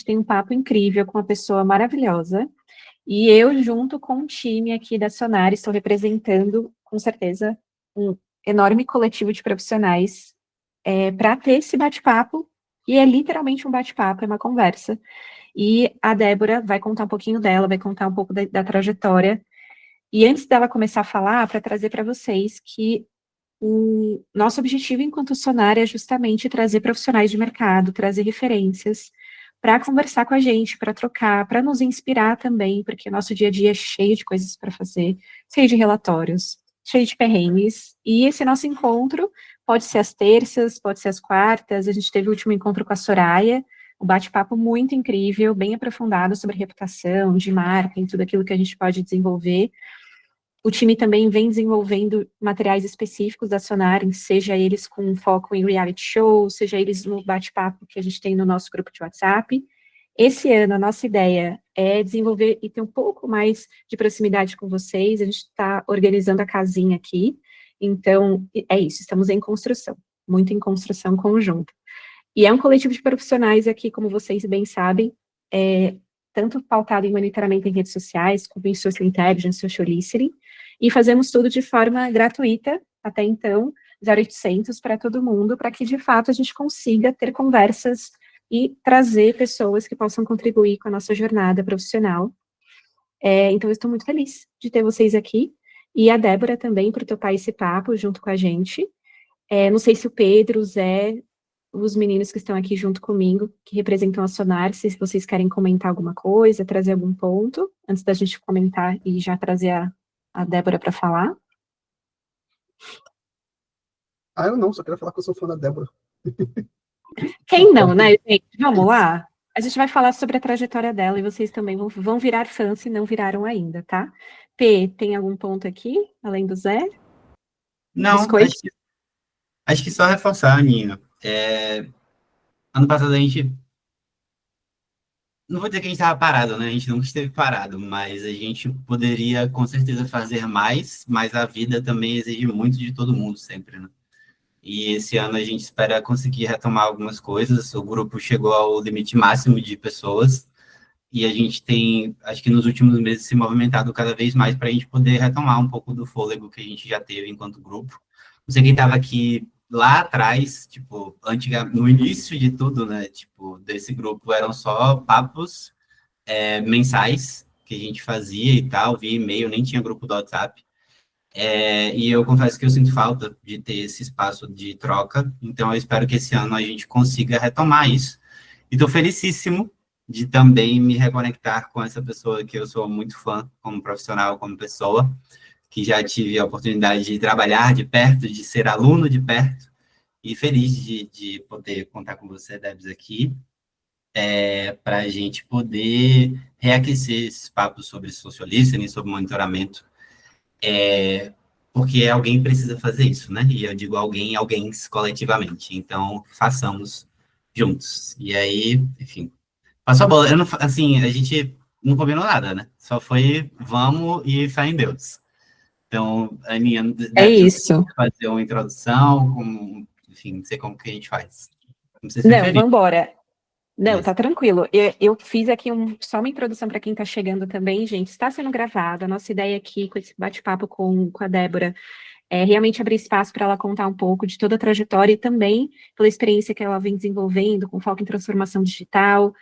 tem um papo incrível com uma pessoa maravilhosa. E eu, junto com o time aqui da Sonar, estou representando, com certeza, um enorme coletivo de profissionais para ter esse bate-papo. E é literalmente um bate-papo, é uma conversa. E a Débora vai contar um pouquinho dela, vai contar um pouco da trajetória. E antes dela começar a falar, para trazer para vocês que o nosso objetivo enquanto Sonar é justamente trazer profissionais de mercado, trazer referências para conversar com a gente, para trocar, para nos inspirar também, porque nosso dia a dia é cheio de coisas para fazer, cheio de relatórios, cheio de perrengues. E esse nosso encontro pode ser às terças, pode ser às quartas. A gente teve o último encontro com a Soraya, um bate-papo muito incrível, bem aprofundado sobre reputação, de marca, em tudo aquilo que a gente pode desenvolver. O time também vem desenvolvendo materiais específicos da Sonar, seja eles com foco em reality show, seja eles no bate-papo que a gente tem no nosso grupo de WhatsApp. Esse ano, a nossa ideia é desenvolver e ter um pouco mais de proximidade com vocês. A gente está organizando a casinha aqui. Então, é isso, estamos em construção, muito em construção conjunta. E é um coletivo de profissionais aqui, como vocês bem sabem, tanto pautado em monitoramento em redes sociais, como em social intelligence, social listening, e fazemos tudo de forma gratuita, até então, 0800 para todo mundo, para que, de fato, a gente consiga ter conversas e trazer pessoas que possam contribuir com a nossa jornada profissional. Então, eu estou muito feliz de ter vocês aqui, e a Débora também, por topar esse papo junto com a gente. Não sei se o Pedro, o Zé, os meninos que estão aqui junto comigo, que representam a Sonar, se vocês querem comentar alguma coisa, trazer algum ponto, antes da gente comentar e já trazer a Débora para falar. Eu não, só quero falar que eu sou fã da Débora. Quem não, né, gente? Vamos lá? A gente vai falar sobre a trajetória dela e vocês também vão virar fãs se não viraram ainda, tá? P, tem algum ponto aqui, além do Zé? Não, Biscoito? acho que só reforçar, Aninha. Ano passado a gente. Não vou dizer que a gente estava parado, né? A gente nunca esteve parado, mas a gente poderia com certeza fazer mais, mas a vida também exige muito de todo mundo sempre, né? E esse ano a gente espera conseguir retomar algumas coisas. O grupo chegou ao limite máximo de pessoas e a gente tem, acho que nos últimos meses, se movimentado cada vez mais para a gente poder retomar um pouco do fôlego que a gente já teve enquanto grupo. Não sei quem estava aqui lá atrás, tipo, no início de tudo, né? Tipo, desse grupo eram só papos mensais que a gente fazia e tal, via e-mail, nem tinha grupo do WhatsApp. E eu confesso que eu sinto falta de ter esse espaço de troca, então eu espero que esse ano a gente consiga retomar isso. E estou felicíssimo de também me reconectar com essa pessoa que eu sou muito fã, como profissional, como pessoa, que já tive a oportunidade de trabalhar de perto, de ser aluno de perto, e feliz de poder contar com você, Debs, aqui, para a gente poder reaquecer esses papos sobre social listening, sobre monitoramento, porque alguém precisa fazer isso, né? E eu digo alguém coletivamente. Então, façamos juntos. E aí, enfim, passou a bola. Eu não, assim, a gente não combinou nada, né? Só foi vamos e fé em Deus. Então, a Aninha deve isso. fazer uma introdução, enfim, não sei como que a gente faz. Não sei se Não, preferir. vamos embora. Não, Beleza. tá tranquilo. Eu fiz aqui só uma introdução para quem está chegando também, gente. Está sendo gravado. A nossa ideia aqui com esse bate-papo com a Débora é realmente abrir espaço para ela contar um pouco de toda a trajetória e também pela experiência que ela vem desenvolvendo, com foco em transformação digital.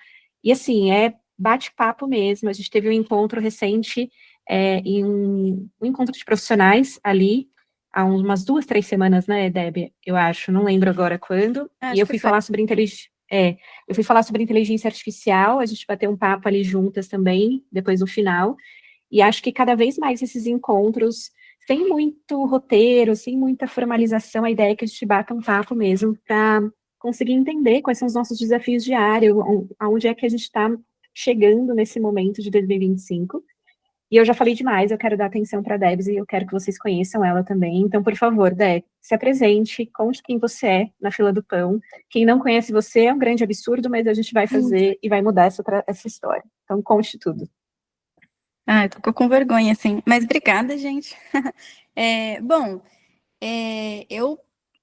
E assim, é bate-papo mesmo. A gente teve um encontro recente em um encontro de profissionais ali, há umas 2, 3 semanas, né, Deb? Eu acho, não lembro agora quando. E eu fui falar sobre eu fui falar sobre inteligência artificial, a gente bateu um papo ali juntas também, depois no final, e acho que cada vez mais esses encontros, sem muito roteiro, sem muita formalização, a ideia é que a gente bata um papo mesmo para conseguir entender quais são os nossos desafios diários, aonde é que a gente está chegando nesse momento de 2025. E eu já falei demais, eu quero dar atenção para a Debs e eu quero que vocês conheçam ela também. Então, por favor, Deb, se apresente, conte quem você é na fila do pão. Quem não conhece você é um grande absurdo, mas a gente vai fazer e vai mudar essa história. Então, conte tudo. Eu tô com vergonha, assim. Mas obrigada, gente. Bom, eu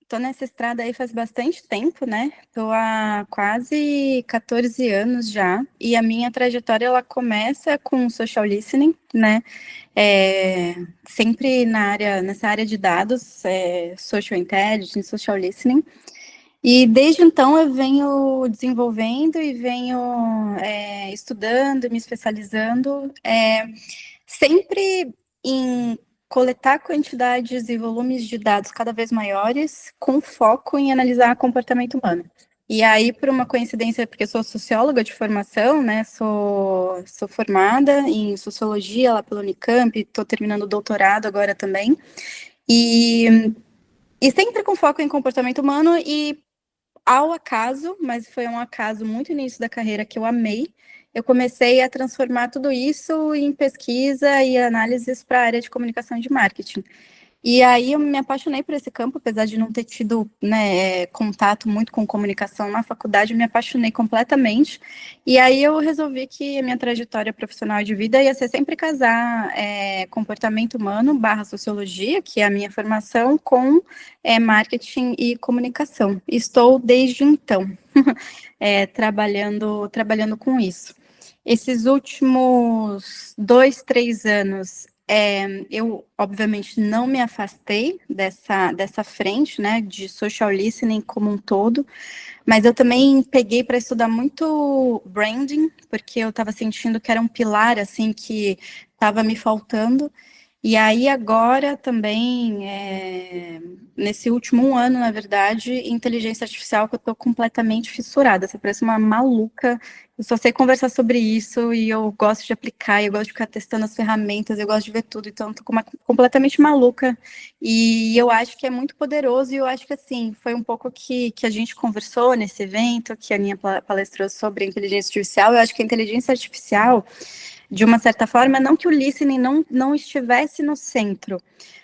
tô nessa estrada aí faz bastante tempo, né? Tô há quase 14 anos já, e a minha trajetória, ela começa com social listening, né? Sempre nessa área de dados, social intelligence, social listening, e desde então eu venho desenvolvendo e venho estudando, me especializando, sempre em coletar quantidades e volumes de dados cada vez maiores, com foco em analisar comportamento humano. E aí, por uma coincidência, porque eu sou socióloga de formação, né, sou formada em sociologia lá pela Unicamp, estou terminando o doutorado agora também, e sempre com foco em comportamento humano, e ao acaso, mas foi um acaso muito início da carreira que eu amei, eu comecei a transformar tudo isso em pesquisa e análises para a área de comunicação e de marketing. E aí eu me apaixonei por esse campo, apesar de não ter tido, né, contato muito com comunicação na faculdade, eu me apaixonei completamente. E aí eu resolvi que a minha trajetória profissional de vida ia ser sempre casar comportamento humano / sociologia, que é a minha formação, com marketing e comunicação. Estou desde então trabalhando com isso. Esses últimos 2, 3 anos, eu, obviamente, não me afastei dessa frente, né, de social listening como um todo, mas eu também peguei para estudar muito branding, porque eu estava sentindo que era um pilar, assim, que estava me faltando. E aí, agora, também, nesse último 1 ano, na verdade, inteligência artificial, que eu estou completamente fissurada. Você parece uma maluca. Eu só sei conversar sobre isso e eu gosto de aplicar, eu gosto de ficar testando as ferramentas, eu gosto de ver tudo. Então, estou completamente maluca. E eu acho que é muito poderoso e eu acho que, assim, foi um pouco que a gente conversou nesse evento, que a Aninha palestrou sobre inteligência artificial. Eu acho que a inteligência artificial, de uma certa forma, não que o listening não estivesse no centro,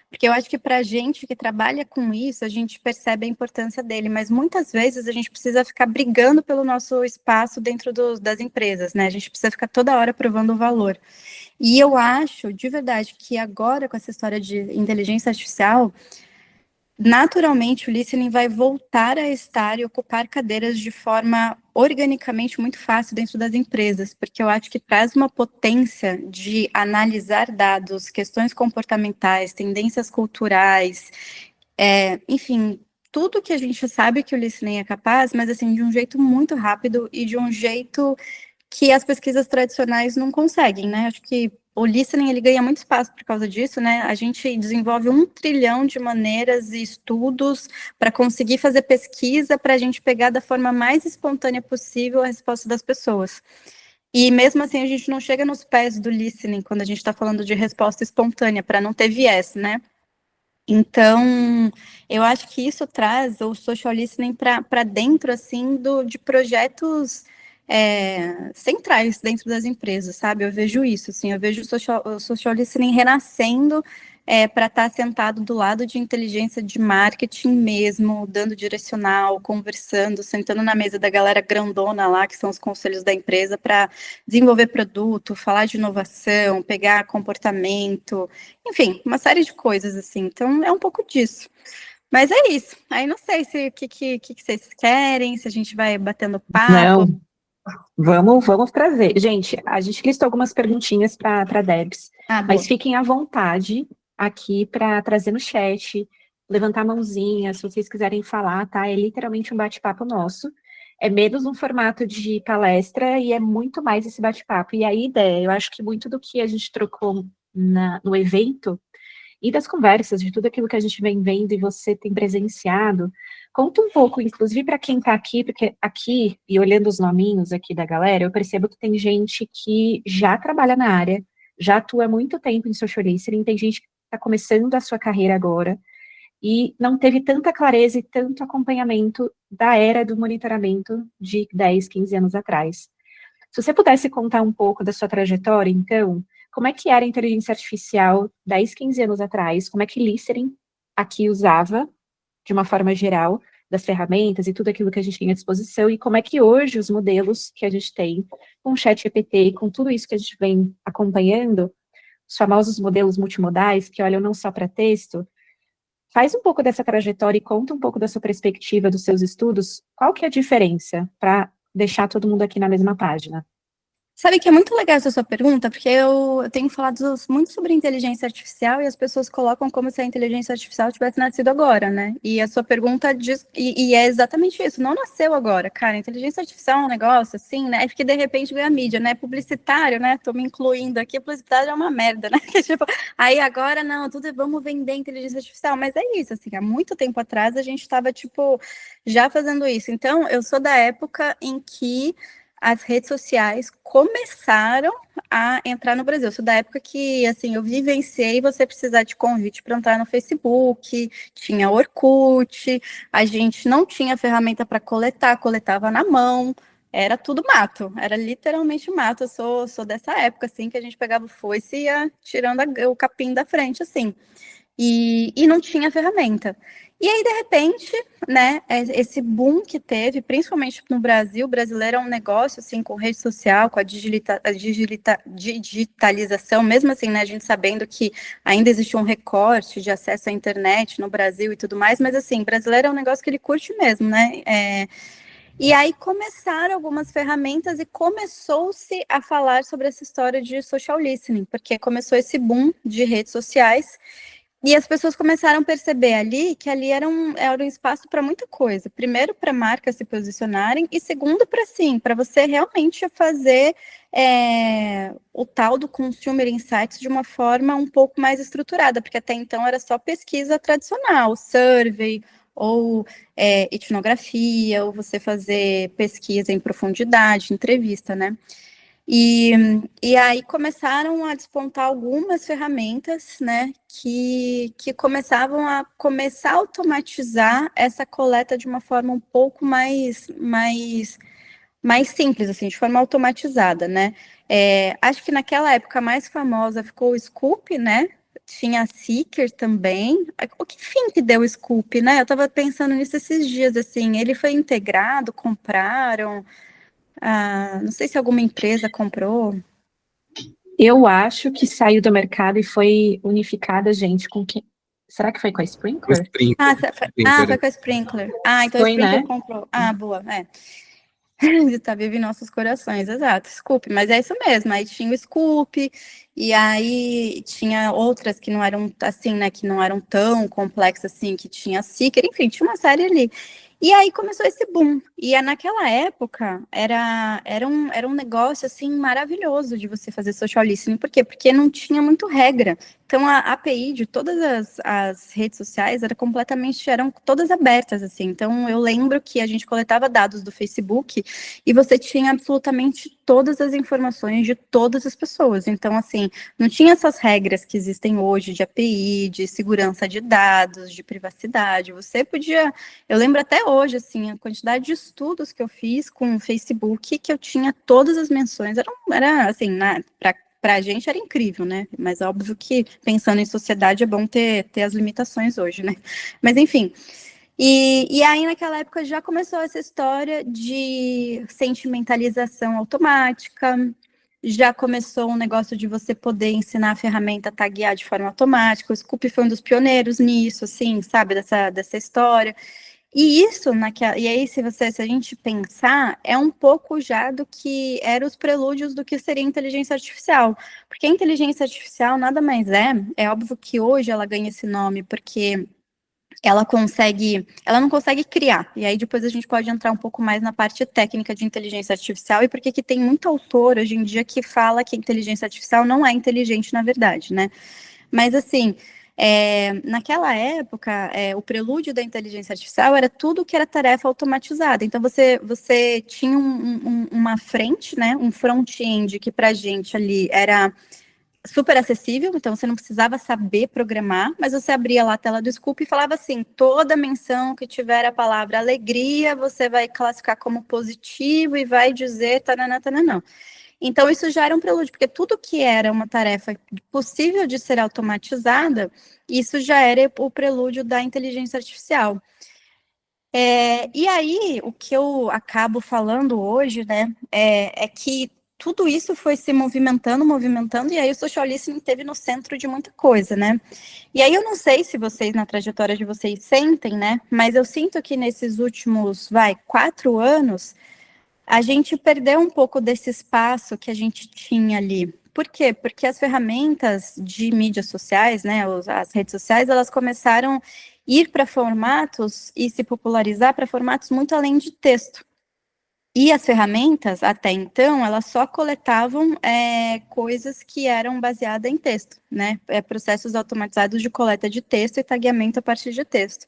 porque eu acho que para a gente que trabalha com isso, a gente percebe a importância dele, mas muitas vezes a gente precisa ficar brigando pelo nosso espaço dentro das empresas, né? A gente precisa ficar toda hora provando o valor. E eu acho, de verdade, que agora com essa história de inteligência artificial, naturalmente o listening vai voltar a estar e ocupar cadeiras de forma organicamente muito fácil dentro das empresas, porque eu acho que traz uma potência de analisar dados, questões comportamentais, tendências culturais, enfim, tudo que a gente sabe que o listening é capaz, mas assim, de um jeito muito rápido e de um jeito que as pesquisas tradicionais não conseguem, né? Acho que o listening, ele ganha muito espaço por causa disso, né? A gente desenvolve 1 trilhão de maneiras e estudos para conseguir fazer pesquisa, para a gente pegar da forma mais espontânea possível a resposta das pessoas. E mesmo assim, a gente não chega nos pés do listening, quando a gente está falando de resposta espontânea, para não ter viés, né? Então, eu acho que isso traz o social listening para dentro, assim, de projetos centrais dentro das empresas, sabe? Eu vejo isso, assim, eu vejo o social listening renascendo para estar sentado do lado de inteligência de marketing mesmo, dando direcional, conversando, sentando na mesa da galera grandona lá, que são os conselhos da empresa, para desenvolver produto, falar de inovação, pegar comportamento, enfim, uma série de coisas, assim. Então, é um pouco disso. Mas é isso. Aí não sei se o que vocês querem, se a gente vai batendo papo. Não, vamos trazer. Gente, a gente listou algumas perguntinhas para Debs, Ah, boa. mas fiquem à vontade aqui para trazer no chat, levantar a mãozinha, se vocês quiserem falar, tá? É literalmente um bate-papo nosso. É menos um formato de palestra e é muito mais esse bate-papo. E a ideia, eu acho que muito do que a gente trocou no evento e das conversas, de tudo aquilo que a gente vem vendo e você tem presenciado, conta um pouco, inclusive para quem está aqui, porque aqui, e olhando os nominhos aqui da galera, eu percebo que tem gente que já trabalha na área, já atua há muito tempo em social listening, tem gente que está começando a sua carreira agora, e não teve tanta clareza e tanto acompanhamento da era do monitoramento de 10, 15 anos atrás. Se você pudesse contar um pouco da sua trajetória, então, como é que era a inteligência artificial 10, 15 anos atrás? Como é que listening aqui usava, de uma forma geral, das ferramentas e tudo aquilo que a gente tem à disposição, e como é que hoje os modelos que a gente tem, com o ChatGPT, com tudo isso que a gente vem acompanhando, os famosos modelos multimodais, que olham não só para texto, Faz um pouco dessa trajetória e conta um pouco da sua perspectiva, dos seus estudos. Qual que é a diferença para deixar todo mundo aqui na mesma página? Sabe que é muito legal essa sua pergunta, porque eu tenho falado muito sobre inteligência artificial e as pessoas colocam como se a inteligência artificial tivesse nascido agora, né? E a sua pergunta diz, e é exatamente isso, não nasceu agora, cara. A inteligência artificial é um negócio assim, né? Que de repente ganha mídia, né? Publicitário, né? Tô me incluindo aqui, publicitário é uma merda, né? Que, tipo, aí agora não, vamos vender inteligência artificial, mas é isso, assim, há muito tempo atrás a gente estava, tipo, já fazendo isso. Então, eu sou da época em que as redes sociais começaram a entrar no Brasil. Eu sou da época que, assim, eu vivenciei você precisar de convite para entrar no Facebook, tinha Orkut, a gente não tinha ferramenta para coletava na mão, era tudo mato, era literalmente mato. Eu sou dessa época, assim, que a gente pegava o foice e ia tirando o capim da frente, assim. E não tinha ferramenta. E aí, de repente, né, esse boom que teve, principalmente no Brasil, o brasileiro é um negócio, assim, com rede social, com a digitalização, mesmo assim, né, a gente sabendo que ainda existe um recorte de acesso à internet no Brasil e tudo mais, mas, assim, brasileiro é um negócio que ele curte mesmo, né, e aí começaram algumas ferramentas e começou-se a falar sobre essa história de social listening, porque começou esse boom de redes sociais, e as pessoas começaram a perceber ali que ali era um espaço para muita coisa. Primeiro, para marcas se posicionarem, e segundo, para você realmente fazer o tal do Consumer Insights de uma forma um pouco mais estruturada, porque até então era só pesquisa tradicional, survey, ou etnografia, ou você fazer pesquisa em profundidade, entrevista, né? E aí começaram a despontar algumas ferramentas, né, que começavam a automatizar essa coleta de uma forma um pouco mais simples, assim, de forma automatizada, né. Acho que naquela época a mais famosa ficou o Scoop, né, tinha a Seeker também. O que fim que deu o Scoop, né? Eu estava pensando nisso esses dias, assim, ele foi integrado, compraram... não sei se alguma empresa comprou. Eu acho que saiu do mercado e foi unificada, gente, com quem? Será que foi com a O Sprinkler? Sprinkler. Foi com a Sprinkler. Então a Foi, Sprinkler né? comprou. Boa, Está vivo em nossos corações, exato. Scoop, mas é isso mesmo. Aí tinha o Scoop, e aí tinha outras que não eram assim, né? Que não eram tão complexas assim, que tinha a Seeker, enfim, tinha uma série ali. E aí começou esse boom. E naquela época era um negócio assim maravilhoso de você fazer social listening. Por quê? Porque não tinha muito regra. Então a API de todas as redes sociais eram todas abertas, assim. Então eu lembro que a gente coletava dados do Facebook e você tinha absolutamente todas as informações de todas as pessoas. Então, assim, não tinha essas regras que existem hoje de API, de segurança de dados, de privacidade. Você podia... Eu lembro até hoje, assim, a quantidade de estudos que eu fiz com o Facebook, que eu tinha todas as menções. Era assim, para a gente era incrível, né? Mas óbvio que, pensando em sociedade, é bom ter as limitações hoje, né? Mas, enfim... E aí, naquela época, já começou essa história de sentimentalização automática, já começou um negócio de você poder ensinar a ferramenta a taguear de forma automática. O Scoop foi um dos pioneiros nisso, assim, sabe, dessa história. E isso, e aí, se a gente pensar, é um pouco já do que eram os prelúdios do que seria inteligência artificial. Porque a inteligência artificial nada mais é óbvio que hoje ela ganha esse nome, porque ela não consegue criar, e aí depois a gente pode entrar um pouco mais na parte técnica de inteligência artificial, e porque que tem muito autor hoje em dia que fala que a inteligência artificial não é inteligente na verdade, né? Mas assim, naquela época, o prelúdio da inteligência artificial era tudo que era tarefa automatizada, então você tinha uma frente, né, um front-end que pra gente ali era super acessível, então você não precisava saber programar, mas você abria lá a tela do Scoop e falava assim, toda menção que tiver a palavra alegria, você vai classificar como positivo e vai dizer tananã, tananã. Então isso já era um prelúdio, porque tudo que era uma tarefa possível de ser automatizada, isso já era o prelúdio da inteligência artificial. E aí, o que eu acabo falando hoje, né, é que tudo isso foi se movimentando, e aí o social listening esteve no centro de muita coisa, né? E aí eu não sei se vocês, na trajetória de vocês, sentem, né? Mas eu sinto que nesses últimos, 4 anos, a gente perdeu um pouco desse espaço que a gente tinha ali. Por quê? Porque as ferramentas de mídias sociais, né, as redes sociais, elas começaram a ir para formatos e se popularizar para formatos muito além de texto. E as ferramentas, até então, elas só coletavam coisas que eram baseadas em texto, né? Processos automatizados de coleta de texto e tagueamento a partir de texto.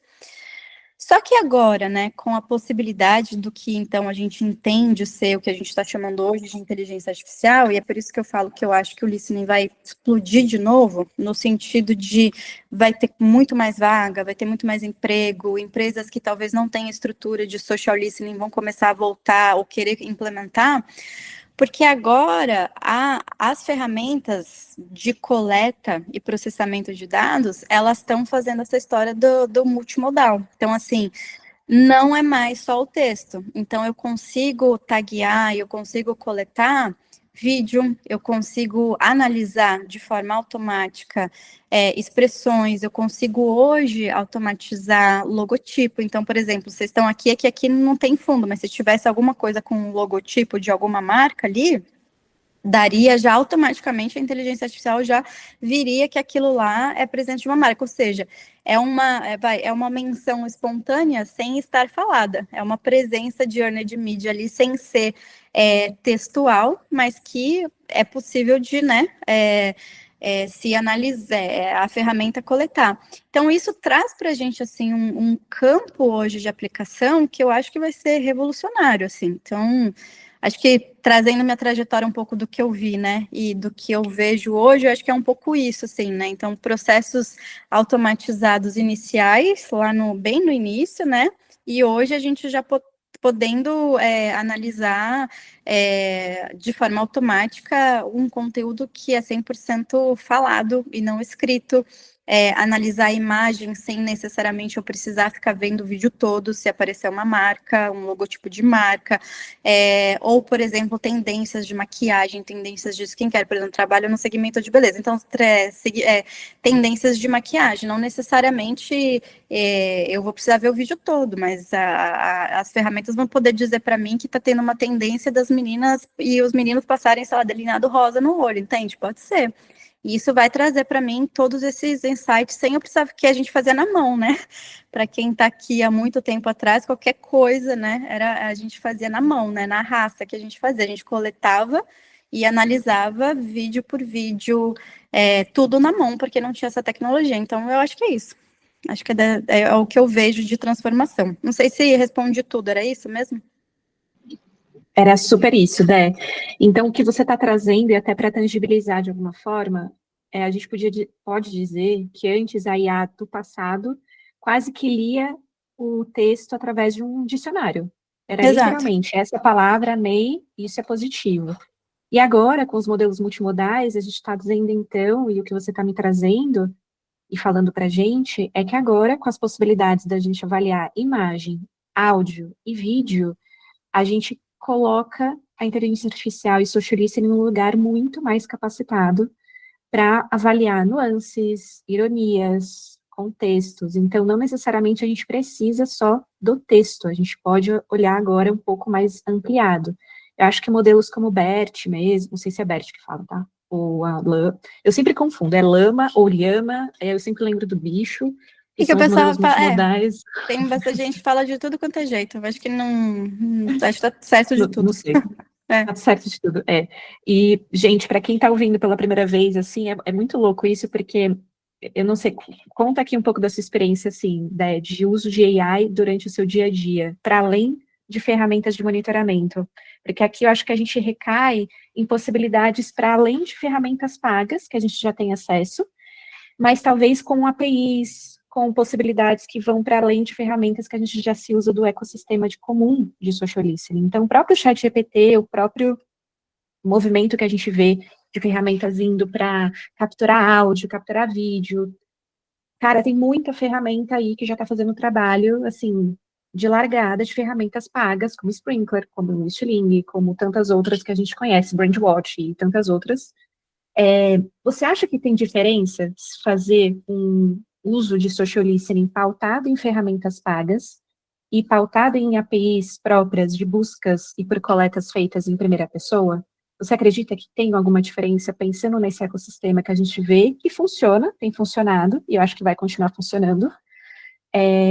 Só que agora, né, com a possibilidade do que, então, a gente entende ser o que a gente está chamando hoje de inteligência artificial, e é por isso que eu falo que eu acho que o listening vai explodir de novo, no sentido de vai ter muito mais vaga, vai ter muito mais emprego, empresas que talvez não tenham estrutura de social listening vão começar a voltar ou querer implementar, porque agora as ferramentas de coleta e processamento de dados, elas estão fazendo essa história do multimodal. Então, assim, não é mais só o texto. Então, eu consigo taguear, eu consigo coletar vídeo, eu consigo analisar de forma automática expressões, eu consigo hoje automatizar logotipo. Então, por exemplo, vocês estão aqui, é que aqui não tem fundo, mas se tivesse alguma coisa com um logotipo de alguma marca ali, daria já automaticamente, a inteligência artificial já viria que aquilo lá é presente de uma marca, ou seja, é uma menção espontânea sem estar falada, é uma presença de earned media ali sem ser textual, mas que é possível de, né, se analisar, a ferramenta coletar. Então, isso traz para a gente, assim, um campo hoje de aplicação que eu acho que vai ser revolucionário, assim. Então, acho que trazendo minha trajetória um pouco do que eu vi, né, e do que eu vejo hoje, eu acho que é um pouco isso, assim, né, então processos automatizados iniciais, lá bem no início, né, e hoje a gente já podendo analisar de forma automática um conteúdo que é 100% falado e não escrito, analisar a imagem sem necessariamente eu precisar ficar vendo o vídeo todo, se aparecer uma marca, um logotipo de marca, ou, por exemplo, tendências de maquiagem, tendências de skincare, por exemplo, trabalho no segmento de beleza, então, tendências de maquiagem, não necessariamente eu vou precisar ver o vídeo todo, mas as ferramentas vão poder dizer para mim que está tendo uma tendência das meninas e os meninos passarem, sei lá, delineado rosa no olho, entende? Pode ser. E isso vai trazer para mim todos esses insights sem eu precisar que a gente fazia na mão, né? Para quem está aqui há muito tempo atrás, qualquer coisa, né? A gente fazia na mão, né? Na raça que a gente fazia. A gente coletava e analisava vídeo por vídeo, tudo na mão, porque não tinha essa tecnologia. Então, eu acho que é isso. Acho que é o que eu vejo de transformação. Não sei se respondi tudo, era isso mesmo? Era super isso, Dé. Então, o que você está trazendo, e até para tangibilizar de alguma forma, a gente pode dizer que antes a IA do passado quase que lia o texto através de um dicionário. Era Exato. literalmente, essa palavra, amei, isso é positivo. E agora, com os modelos multimodais, a gente está dizendo então, e o que você está me trazendo e falando para a gente, é que agora, com as possibilidades da gente avaliar imagem, áudio e vídeo, a gente coloca a inteligência artificial e social listening num lugar muito mais capacitado para avaliar nuances, ironias, contextos. Então, não necessariamente a gente precisa só do texto, a gente pode olhar agora um pouco mais ampliado. Eu acho que modelos como o BERT mesmo, não sei se é BERT que fala, tá? Ou a LAM, eu sempre confundo, é lama ou lhama, eu sempre lembro do bicho, E que que o são os pessoal modelos fala, multimodais. tem bastante gente que fala de tudo quanto é jeito. Eu acho que acho que tá certo de Não, tudo. não sei. Tá certo de tudo, E, gente, para quem está ouvindo pela primeira vez, assim, é muito louco isso, porque eu não sei, conta aqui um pouco da sua experiência, assim, de uso de AI durante o seu dia a dia, para além de ferramentas de monitoramento. Porque aqui eu acho que a gente recai em possibilidades para além de ferramentas pagas, que a gente já tem acesso, mas talvez com APIs, com possibilidades que vão para além de ferramentas que a gente já se usa do ecossistema de comum de social listening. Então, o próprio ChatGPT, o próprio movimento que a gente vê de ferramentas indo para capturar áudio, capturar vídeo, cara, tem muita ferramenta aí que já está fazendo trabalho, assim, de largada de ferramentas pagas, como Sprinklr, como o Sling, como tantas outras que a gente conhece, Brandwatch e tantas outras. Você acha que tem diferença fazer um uso de social listening pautado em ferramentas pagas e pautado em APIs próprias de buscas e por coletas feitas em primeira pessoa? Você acredita que tem alguma diferença pensando nesse ecossistema que a gente vê que funciona, tem funcionado, e eu acho que vai continuar funcionando,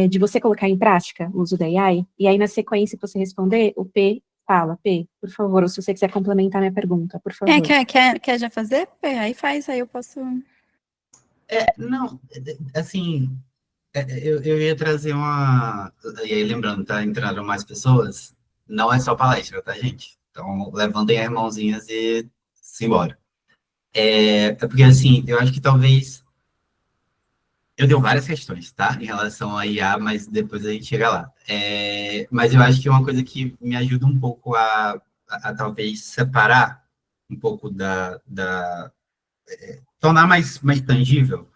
de você colocar em prática o uso da AI? E aí, na sequência, que você responder, o P fala, P, por favor, ou se você quiser complementar minha pergunta, por favor. Quer já fazer? Aí faz, aí eu posso... Não, assim, eu ia trazer uma... E aí, lembrando, tá? Entraram mais pessoas, não é só palestra, tá, gente? Então, levantem as mãozinhas e simbora. Porque, assim, eu acho que talvez... Eu tenho várias questões, tá? Em relação a IA, mas depois a gente chega lá. Mas eu acho que uma coisa que me ajuda um pouco a talvez separar um pouco tornar mais tangível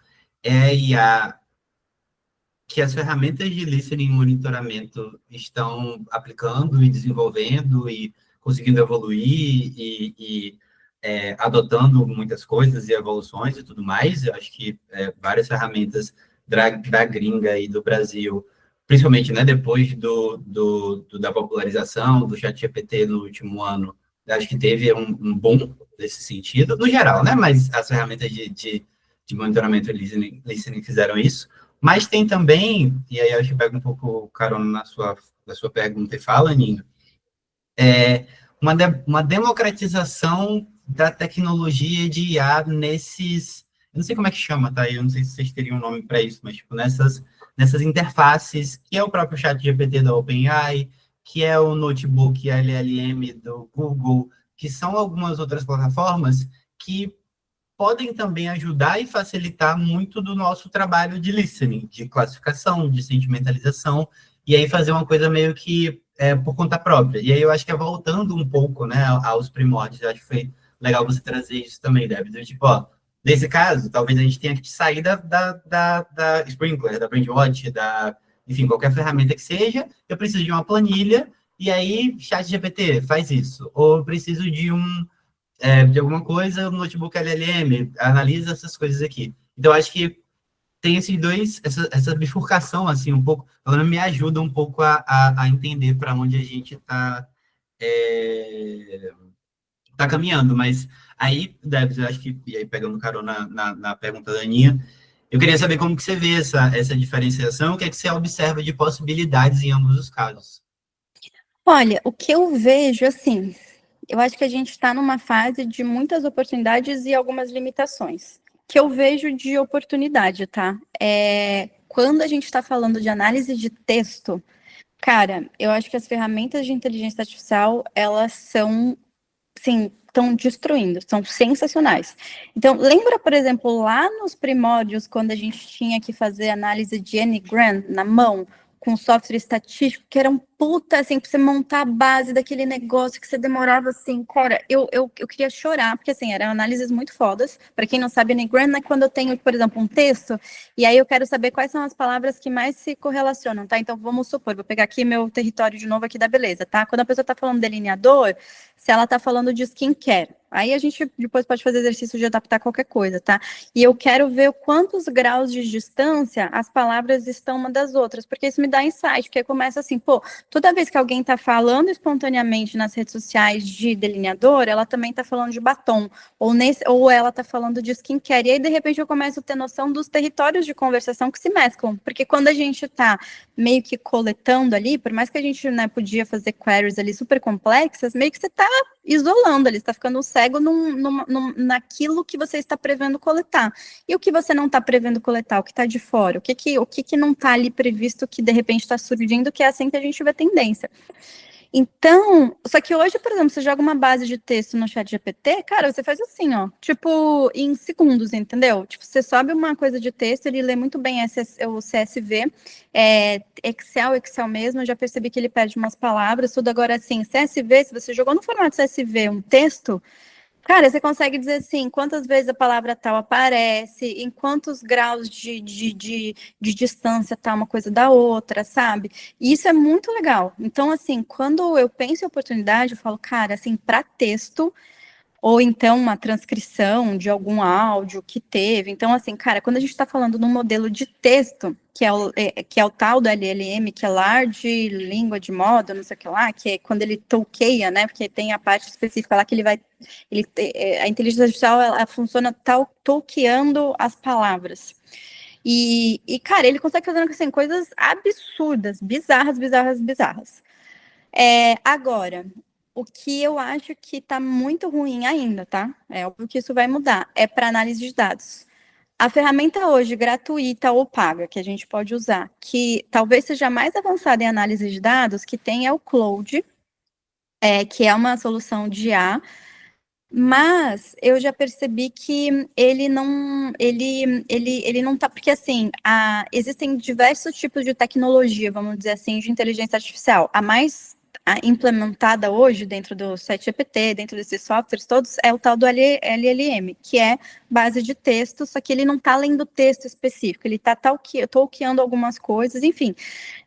é a IA que as ferramentas de listening e monitoramento estão aplicando e desenvolvendo e conseguindo evoluir e adotando muitas coisas e evoluções e tudo mais. Eu acho que várias ferramentas da gringa e do Brasil, principalmente, né, depois da popularização do ChatGPT no último ano, acho que teve um boom nesse sentido, no geral, né, mas as ferramentas de monitoramento e listening fizeram isso. Mas tem também, e aí acho que pega um pouco carona na sua pergunta e fala, Ninho, uma democratização da tecnologia de IA nesses, eu não sei como é que chama, tá? Eu não sei se vocês teriam um nome para isso, mas tipo, nessas interfaces, que é o próprio ChatGPT da OpenAI, que é o notebook LLM do Google, que são algumas outras plataformas que podem também ajudar e facilitar muito do nosso trabalho de listening, de classificação, de sentimentalização, e aí fazer uma coisa meio que por conta própria. E aí eu acho que voltando um pouco, né, aos primórdios, eu acho que foi legal você trazer isso também, David. Tipo, ó, nesse caso, talvez a gente tenha que sair da Sprinklr, da Brandwatch, enfim, qualquer ferramenta que seja, eu preciso de uma planilha, e aí ChatGPT faz isso. Ou eu preciso de alguma coisa, o notebook LLM, analisa essas coisas aqui. Então, acho que tem esses dois, essa bifurcação, assim, um pouco, ela me ajuda um pouco a entender para onde a gente está tá caminhando, mas aí, Debs, eu acho que, e aí pegando carona na pergunta da Aninha, eu queria saber como que você vê essa diferenciação, o que é que você observa de possibilidades em ambos os casos. Olha, o que eu vejo, assim, eu acho que a gente está numa fase de muitas oportunidades e algumas limitações. Que eu vejo de oportunidade, tá? Quando a gente está falando de análise de texto, cara, eu acho que as ferramentas de inteligência artificial, elas são, sim, estão destruindo, são sensacionais. Então, lembra, por exemplo, lá nos primórdios, quando a gente tinha que fazer análise de N-gram na mão, com software estatístico, que era um puta, assim, pra você montar a base daquele negócio que você demorava, assim, cara, eu queria chorar, porque, assim, eram análises muito fodas. Para quem não sabe, N-gram é quando eu tenho, por exemplo, um texto, e aí eu quero saber quais são as palavras que mais se correlacionam, tá? Então, vamos supor, vou pegar aqui meu território de novo aqui da beleza, tá? Quando a pessoa tá falando delineador, se ela tá falando de skincare, aí a gente depois pode fazer exercício de adaptar qualquer coisa, tá? E eu quero ver quantos graus de distância as palavras estão uma das outras, porque isso me dá insight, porque começa assim, pô, toda vez que alguém está falando espontaneamente nas redes sociais de delineador, ela também está falando de batom, ou ela está falando de skincare, e aí de repente eu começo a ter noção dos territórios de conversação que se mesclam, porque quando a gente está meio que coletando ali, por mais que a gente, né, podia fazer queries ali super complexas, meio que você está isolando ali, está ficando cego naquilo que você está prevendo coletar. E o que você não está prevendo coletar, o que está de fora, o que não está ali previsto que de repente está surgindo, que é assim que a gente vê tendência. Então, só que hoje, por exemplo, você joga uma base de texto no ChatGPT, cara, você faz assim, ó, tipo, em segundos, entendeu? Tipo, você sobe uma coisa de texto, ele lê muito bem o CSV, Excel mesmo, eu já percebi que ele perde umas palavras, tudo agora assim, CSV, se você jogou no formato CSV um texto, Cara, você consegue dizer assim, quantas vezes a palavra tal aparece, em quantos graus de distância tá uma coisa da outra, sabe? E isso é muito legal. Então, assim, quando eu penso em oportunidade, eu falo, cara, assim, para texto, ou então uma transcrição de algum áudio que teve. Então, assim, cara, quando a gente está falando num modelo de texto, que é o tal do LLM, que é Large Language Model, não sei o que lá, que é quando ele toqueia, né? Porque tem a parte específica lá que a inteligência artificial, ela funciona toqueando as palavras. Cara, ele consegue fazer assim, coisas absurdas, bizarras, bizarras, bizarras. Agora, o que eu acho que está muito ruim ainda, tá? É óbvio que isso vai mudar. É para análise de dados. A ferramenta hoje, gratuita ou paga, que a gente pode usar, que talvez seja mais avançada em análise de dados, que tem é o Claude, que é uma solução de IA, mas eu já percebi que ele não tá, porque assim, existem diversos tipos de tecnologia, vamos dizer assim, de inteligência artificial. A mais implementada hoje dentro do ChatGPT, dentro desses softwares todos, é o tal do LLM, que é base de texto, só que ele não está lendo texto específico, ele está talkeando algumas coisas, enfim.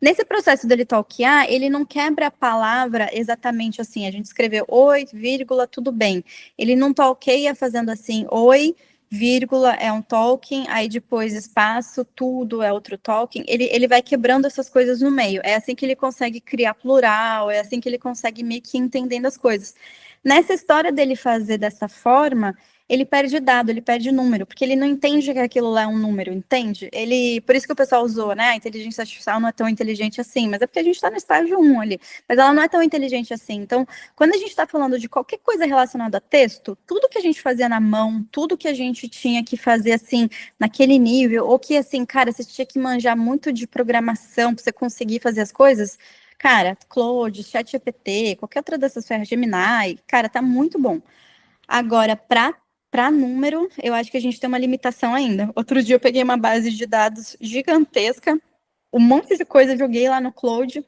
Nesse processo dele talkear, ele não quebra a palavra exatamente assim, a gente escreveu oi, vírgula, tudo bem. Ele não talkeia fazendo assim, oi, vírgula é um talking, aí depois espaço, tudo é outro talking. Ele vai quebrando essas coisas no meio. É assim que ele consegue criar plural, é assim que ele consegue meio que entendendo as coisas. Nessa história dele fazer dessa forma, ele perde dado, ele perde número, porque ele não entende que aquilo lá é um número, entende? Por isso que o pessoal usou, né? A inteligência artificial não é tão inteligente assim, mas é porque a gente está no estágio 1 ali. Mas ela não é tão inteligente assim. Então, quando a gente está falando de qualquer coisa relacionada a texto, tudo que a gente fazia na mão, tudo que a gente tinha que fazer assim, naquele nível, ou que assim, cara, você tinha que manjar muito de programação para você conseguir fazer as coisas, cara, Claude, ChatGPT, qualquer outra dessas ferramentas, Gemini, cara, tá muito bom. Agora, para número, eu acho que a gente tem uma limitação ainda. Outro dia eu peguei uma base de dados gigantesca, um monte de coisa, joguei lá no Claude,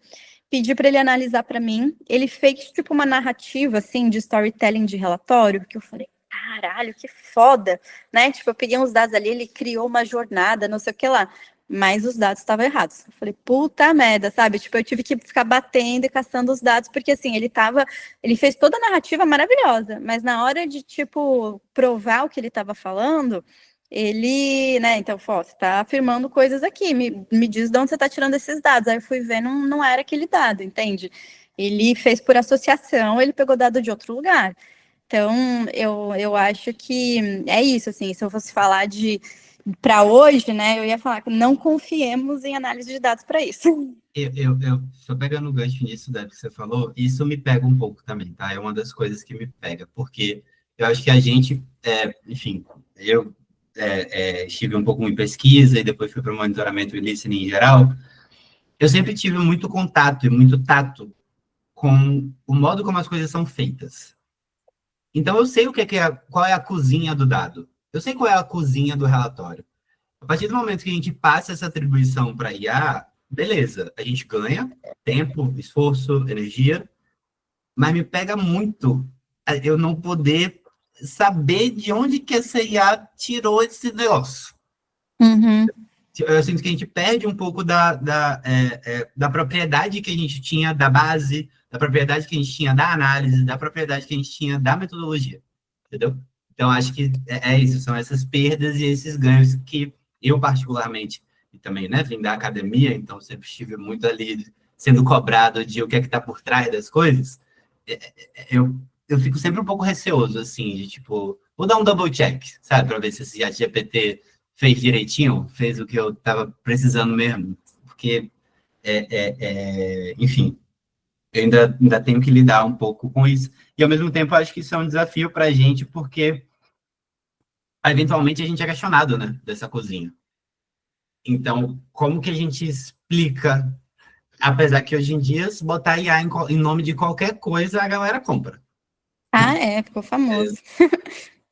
pedi para ele analisar para mim. Ele fez tipo uma narrativa assim de storytelling de relatório, que eu falei, caralho, que foda, né? Tipo, eu peguei uns dados ali, ele criou uma jornada, não sei o que lá. Mas os dados estavam errados. Eu falei, puta merda, sabe? Tipo, eu tive que ficar batendo e caçando os dados, porque assim, ele fez toda a narrativa maravilhosa, mas na hora de, tipo, provar o que ele estava falando, ele, né, então, você está afirmando coisas aqui, me diz de onde você está tirando esses dados. Aí eu fui ver, não era aquele dado, entende? Ele fez por associação, ele pegou dado de outro lugar. Então, eu acho que é isso, assim, se eu fosse falar para hoje, né, eu ia falar que não confiemos em análise de dados para isso. Só pegando o gancho nisso, Deb, que você falou, isso me pega um pouco também, tá? É uma das coisas que me pega, porque eu acho que a gente, enfim, eu estive um pouco em pesquisa e depois fui para o monitoramento e listening em geral, eu sempre tive muito contato e muito tato com o modo como as coisas são feitas. Então, eu sei qual é a cozinha do dado. Eu sei qual é a cozinha do relatório. A partir do momento que a gente passa essa atribuição para IA, beleza, a gente ganha tempo, esforço, energia, mas me pega muito eu não poder saber de onde que essa IA tirou esse negócio. Uhum. Eu sinto que a gente perde um pouco da propriedade que a gente tinha da base, da propriedade que a gente tinha da análise, da propriedade que a gente tinha da metodologia, entendeu? Então, acho que é isso, são essas perdas e esses ganhos que eu, particularmente, e também, né, vim da academia, então sempre estive muito ali sendo cobrado de o que é que está por trás das coisas, eu fico sempre um pouco receoso, assim, de tipo, vou dar um double check, sabe, para ver se esse ChatGPT fez direitinho, fez o que eu estava precisando mesmo, porque, enfim, eu ainda tenho que lidar um pouco com isso, e ao mesmo tempo acho que isso é um desafio para a gente, porque eventualmente a gente é questionado, né, dessa cozinha. Então, como que a gente explica, apesar que hoje em dia, se botar IA em nome de qualquer coisa, a galera compra. Ficou famoso.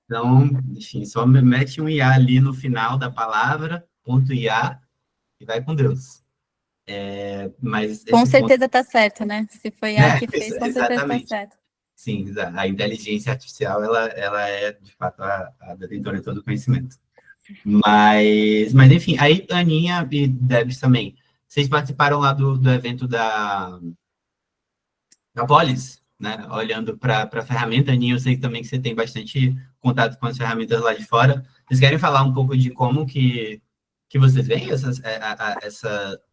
Então, enfim, só mete um IA ali no final da palavra, ponto IA, e vai com Deus. Mas Com esse certeza tá certo, né? Se foi a que fez, com certeza tá exatamente. certo. Sim, a inteligência artificial, ela é, de fato, a detentora de todo o conhecimento. Mas, enfim, aí Aninha e Debs também, vocês participaram lá do evento da Polis, né? Olhando para a ferramenta, Aninha, eu sei também que você tem bastante contato com as ferramentas lá de fora. Vocês querem falar um pouco de como que vocês veem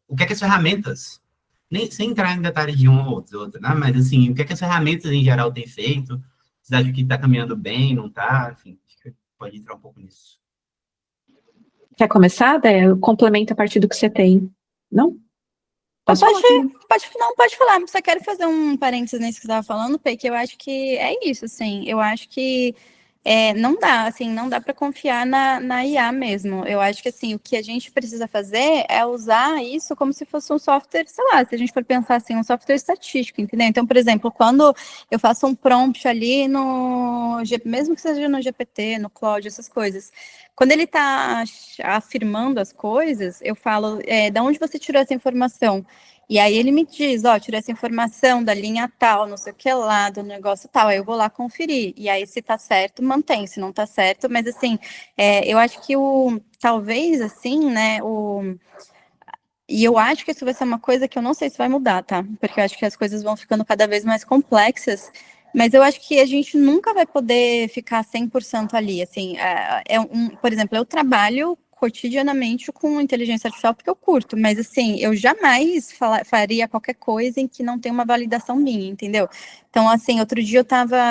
o que é que as ferramentas, nem, sem entrar em detalhes de uma ou outra, né? Mas assim, o que é que as ferramentas em geral têm feito? Vocês acham que está caminhando bem, não está? Enfim, acho que pode entrar um pouco nisso. Quer começar, Dé? Eu complemento a partir do que você tem. Não? Pode falar, só quero fazer um parênteses nisso que você estava falando, porque eu acho que é isso, assim, eu acho que não dá para confiar na IA mesmo. Eu acho que, assim, o que a gente precisa fazer é usar isso como se fosse um software, sei lá, se a gente for pensar assim, um software estatístico, entendeu? Então, por exemplo, quando eu faço um prompt ali mesmo que seja no GPT, no Claude, essas coisas, quando ele está afirmando as coisas, eu falo, da onde você tirou essa informação? E aí ele me diz, tirei essa informação da linha tal, não sei o que lá, do negócio tal, aí eu vou lá conferir. E aí, se tá certo, mantém, se não tá certo, mas assim, eu acho que talvez assim, né, e eu acho que isso vai ser uma coisa que eu não sei se vai mudar, tá? Porque eu acho que as coisas vão ficando cada vez mais complexas, mas eu acho que a gente nunca vai poder ficar 100% ali, assim, por exemplo, eu trabalho cotidianamente com inteligência artificial porque eu curto, mas assim, eu jamais faria qualquer coisa em que não tem uma validação minha, entendeu? Então, assim, outro dia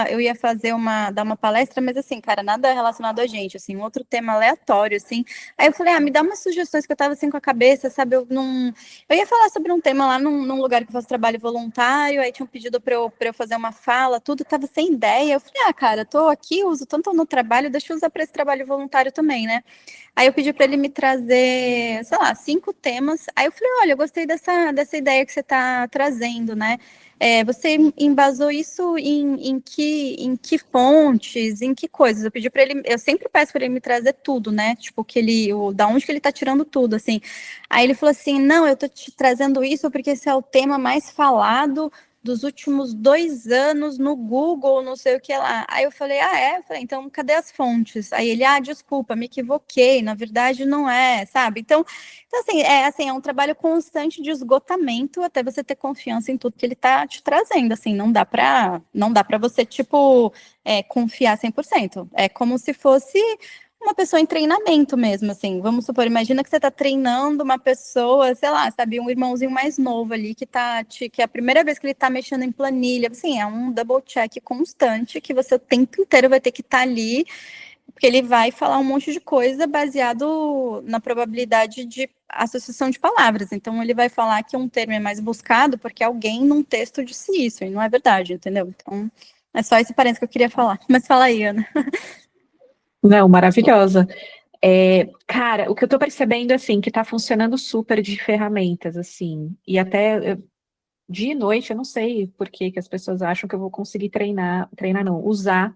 eu ia dar uma palestra, mas assim, cara, nada relacionado a gente, assim, um outro tema aleatório, assim. Aí eu falei, me dá umas sugestões que eu tava assim com a cabeça, sabe? Eu ia falar sobre um tema lá num lugar que eu faço trabalho voluntário, aí tinham pedido para eu fazer uma fala, tudo, tava sem ideia. Eu falei, cara, tô aqui, uso tanto no trabalho, deixa eu usar para esse trabalho voluntário também, né? Aí eu pedi para ele me trazer, sei lá, 5 temas. Aí eu falei, olha, eu gostei dessa ideia que você está trazendo, né? Você embasou isso em que fontes, em que coisas? Eu pedi para ele, eu sempre peço para ele me trazer tudo, né? Tipo, da onde que ele está tirando tudo, assim. Aí ele falou assim, não, eu tô te trazendo isso porque esse é o tema mais falado dos últimos 2 anos no Google, não sei o que lá. Aí eu falei, Eu falei, então cadê as fontes? Aí ele, desculpa, me equivoquei, na verdade não é, sabe? Então assim, é um trabalho constante de esgotamento até você ter confiança em tudo que ele tá te trazendo, assim, não dá para você, tipo, confiar 100%. É como se fosse uma pessoa em treinamento mesmo, assim, vamos supor, imagina que você está treinando uma pessoa, sei lá, sabe, um irmãozinho mais novo ali, que é a primeira vez que ele está mexendo em planilha, assim, é um double check constante, que você o tempo inteiro vai ter que estar ali, porque ele vai falar um monte de coisa baseado na probabilidade de associação de palavras, então ele vai falar que um termo é mais buscado porque alguém num texto disse isso, e não é verdade, entendeu? Então, é só esse parênteses que eu queria falar, mas fala aí, Ana. Não, maravilhosa. Cara, o que eu tô percebendo, assim, que tá funcionando super de ferramentas, assim, e até dia e noite, eu não sei por que as pessoas acham que eu vou conseguir treinar não, usar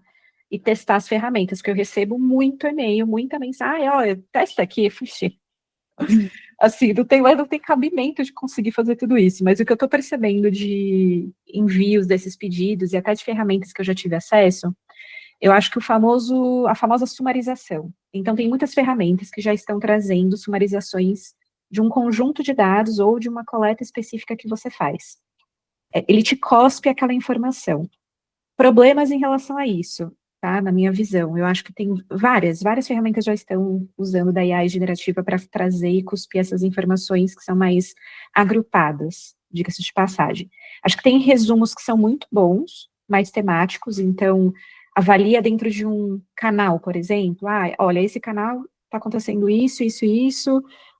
e testar as ferramentas, porque eu recebo muito e-mail, muita mensagem, testa aqui, fuxi. Assim, não tem cabimento de conseguir fazer tudo isso, mas o que eu tô percebendo de envios desses pedidos e até de ferramentas que eu já tive acesso, eu acho que a famosa sumarização. Então, tem muitas ferramentas que já estão trazendo sumarizações de um conjunto de dados ou de uma coleta específica que você faz. Ele te cospe aquela informação. Problemas em relação a isso, tá? Na minha visão. Eu acho que tem várias ferramentas já estão usando da AI generativa para trazer e cuspir essas informações que são mais agrupadas, diga-se de passagem. Acho que tem resumos que são muito bons, mais temáticos, então avalia dentro de um canal, por exemplo, olha, esse canal está acontecendo isso,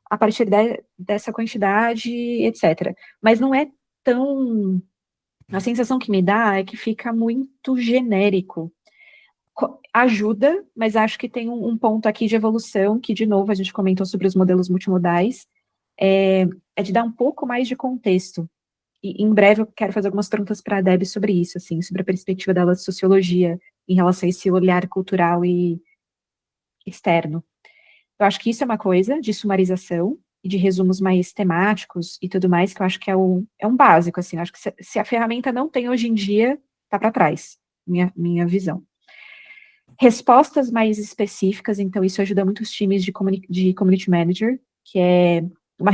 a partir dessa quantidade, etc. Mas não é tão... A sensação que me dá é que fica muito genérico. Ajuda, mas acho que tem um ponto aqui de evolução, que, de novo, a gente comentou sobre os modelos multimodais, é de dar um pouco mais de contexto. E em breve eu quero fazer algumas perguntas para a Deb sobre isso, assim, sobre a perspectiva dela de sociologia em relação a esse olhar cultural e externo. Eu acho que isso é uma coisa de sumarização e de resumos mais temáticos e tudo mais, que eu acho que é um básico, assim, eu acho que se a ferramenta não tem hoje em dia, tá para trás. minha visão. Respostas mais específicas, então isso ajuda muito os times de community manager, que é uma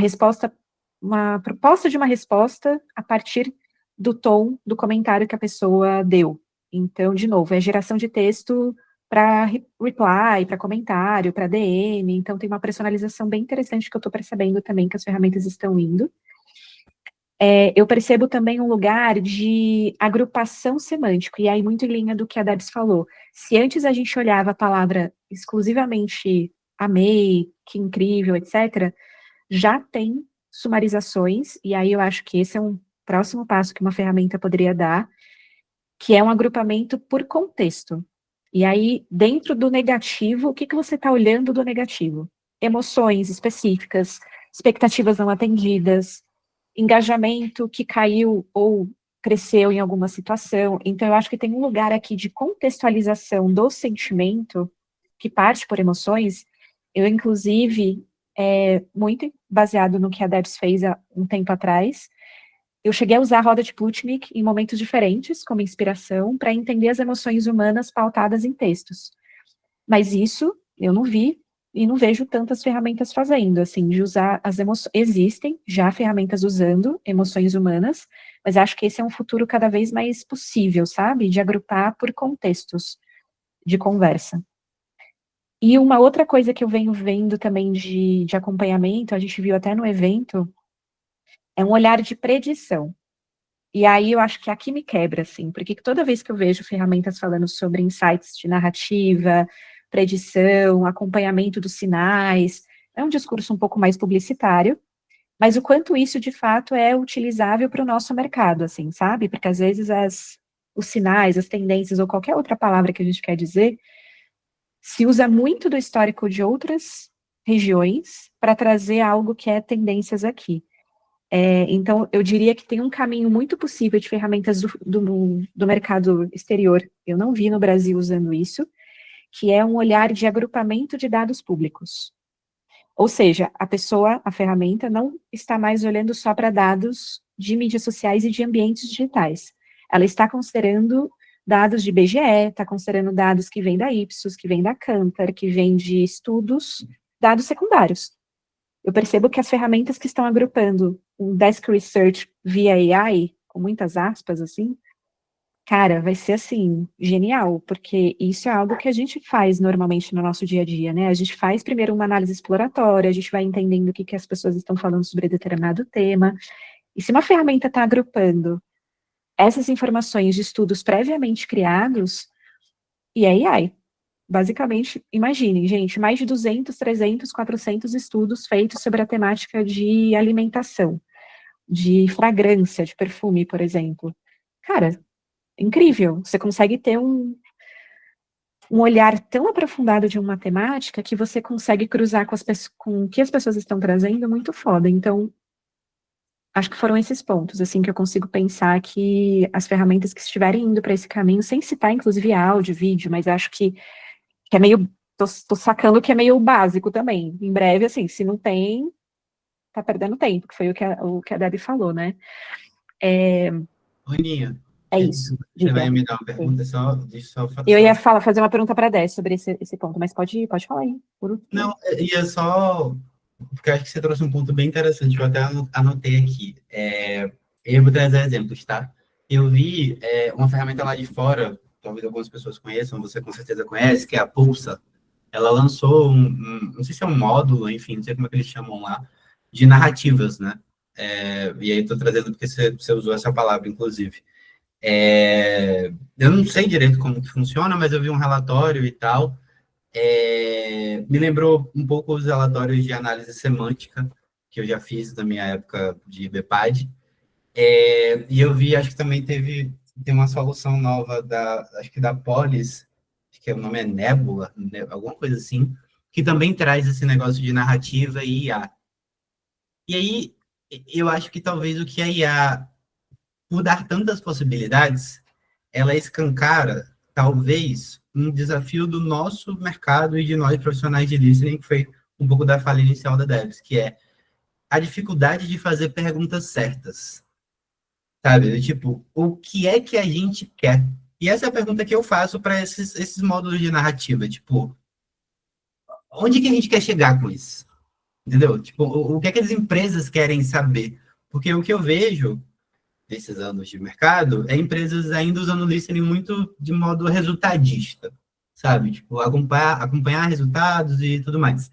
proposta de uma resposta a partir do tom do comentário que a pessoa deu. Então, de novo, é geração de texto para reply, para comentário, para DM, então tem uma personalização bem interessante que eu estou percebendo também que as ferramentas estão indo. Eu percebo também um lugar de agrupação semântico, e aí muito em linha do que a Debs falou. Se antes a gente olhava a palavra exclusivamente amei, que incrível, etc., já tem sumarizações, e aí eu acho que esse é um próximo passo que uma ferramenta poderia dar, que é um agrupamento por contexto. E aí, dentro do negativo, o que você está olhando do negativo? Emoções específicas, expectativas não atendidas, engajamento que caiu ou cresceu em alguma situação. Então, eu acho que tem um lugar aqui de contextualização do sentimento, que parte por emoções. Eu, inclusive, muito baseado no que a Debs fez há um tempo atrás, eu cheguei a usar a roda de Plutnik em momentos diferentes, como inspiração, para entender as emoções humanas pautadas em textos. Mas isso eu não vi e não vejo tantas ferramentas fazendo, assim, de usar as emoções. Existem já ferramentas usando emoções humanas, mas acho que esse é um futuro cada vez mais possível, sabe? De agrupar por contextos de conversa. E uma outra coisa que eu venho vendo também de acompanhamento, a gente viu até no evento, é um olhar de predição. E aí eu acho que aqui me quebra, assim, porque toda vez que eu vejo ferramentas falando sobre insights de narrativa, predição, acompanhamento dos sinais, é um discurso um pouco mais publicitário, mas o quanto isso, de fato, é utilizável para o nosso mercado, assim, sabe? Porque às vezes os sinais, as tendências, ou qualquer outra palavra que a gente quer dizer, se usa muito do histórico de outras regiões para trazer algo que é tendências aqui. Então, eu diria que tem um caminho muito possível de ferramentas do mercado exterior, eu não vi no Brasil usando isso, que é um olhar de agrupamento de dados públicos. Ou seja, a ferramenta não está mais olhando só para dados de mídias sociais e de ambientes digitais. Ela está considerando dados de IBGE, está considerando dados que vêm da Ipsos, que vêm da Kantar, que vêm de estudos, dados secundários. Eu percebo que as ferramentas que estão agrupando um desk research via AI, com muitas aspas, assim, cara, vai ser, assim, genial, porque isso é algo que a gente faz normalmente no nosso dia a dia, né? A gente faz primeiro uma análise exploratória, a gente vai entendendo o que as pessoas estão falando sobre determinado tema, e se uma ferramenta está agrupando essas informações de estudos previamente criados, e é AI. Basicamente, imaginem, gente, mais de 200, 300, 400 estudos feitos sobre a temática de alimentação, de fragrância, de perfume, por exemplo. Cara, incrível. Você consegue ter um olhar tão aprofundado de uma temática que você consegue cruzar com o que as pessoas estão trazendo, muito foda. Então, acho que foram esses pontos, assim, que eu consigo pensar que as ferramentas que estiverem indo para esse caminho, sem citar, inclusive, áudio, vídeo, mas acho que é meio, tô sacando que é meio básico também. Em breve, assim, se não tem, tá perdendo tempo, que foi o que a Debbie falou, né? Roninha, É isso. você vai Diga. me dar uma pergunta só? Deixa eu só Eu ia fazer uma pergunta para a Dé sobre esse ponto, mas pode falar aí. Não, ia só... Porque eu acho que você trouxe um ponto bem interessante, eu até anotei aqui. Eu vou trazer exemplos, tá? Eu vi uma ferramenta lá de fora, talvez algumas pessoas conheçam, você com certeza conhece, que é a Pulsa. Ela lançou não sei se é um módulo, enfim, não sei como é que eles chamam lá, de narrativas, né? E aí estou trazendo porque você usou essa palavra, inclusive. Eu não sei direito como que funciona, mas eu vi um relatório e tal. Me lembrou um pouco os relatórios de análise semântica que eu já fiz na minha época de BPAD. E eu vi, acho que também tem uma solução nova acho que da Polis, acho que o nome é Nebula, alguma coisa assim, que também traz esse negócio de narrativa e IA. E aí, eu acho que talvez o que a IA, por dar tantas possibilidades, ela escancara, talvez, um desafio do nosso mercado e de nós profissionais de listening, que foi um pouco da fala inicial da Debs, que é a dificuldade de fazer perguntas certas. Sabe? Tipo, o que é que a gente quer? E essa é a pergunta que eu faço para esses módulos de narrativa, tipo, onde que a gente quer chegar com isso? Entendeu? Tipo, o que é que as empresas querem saber? Porque o que eu vejo desses anos de mercado é empresas ainda usando o listening muito de modo resultadista, sabe? Tipo, acompanhar resultados e tudo mais.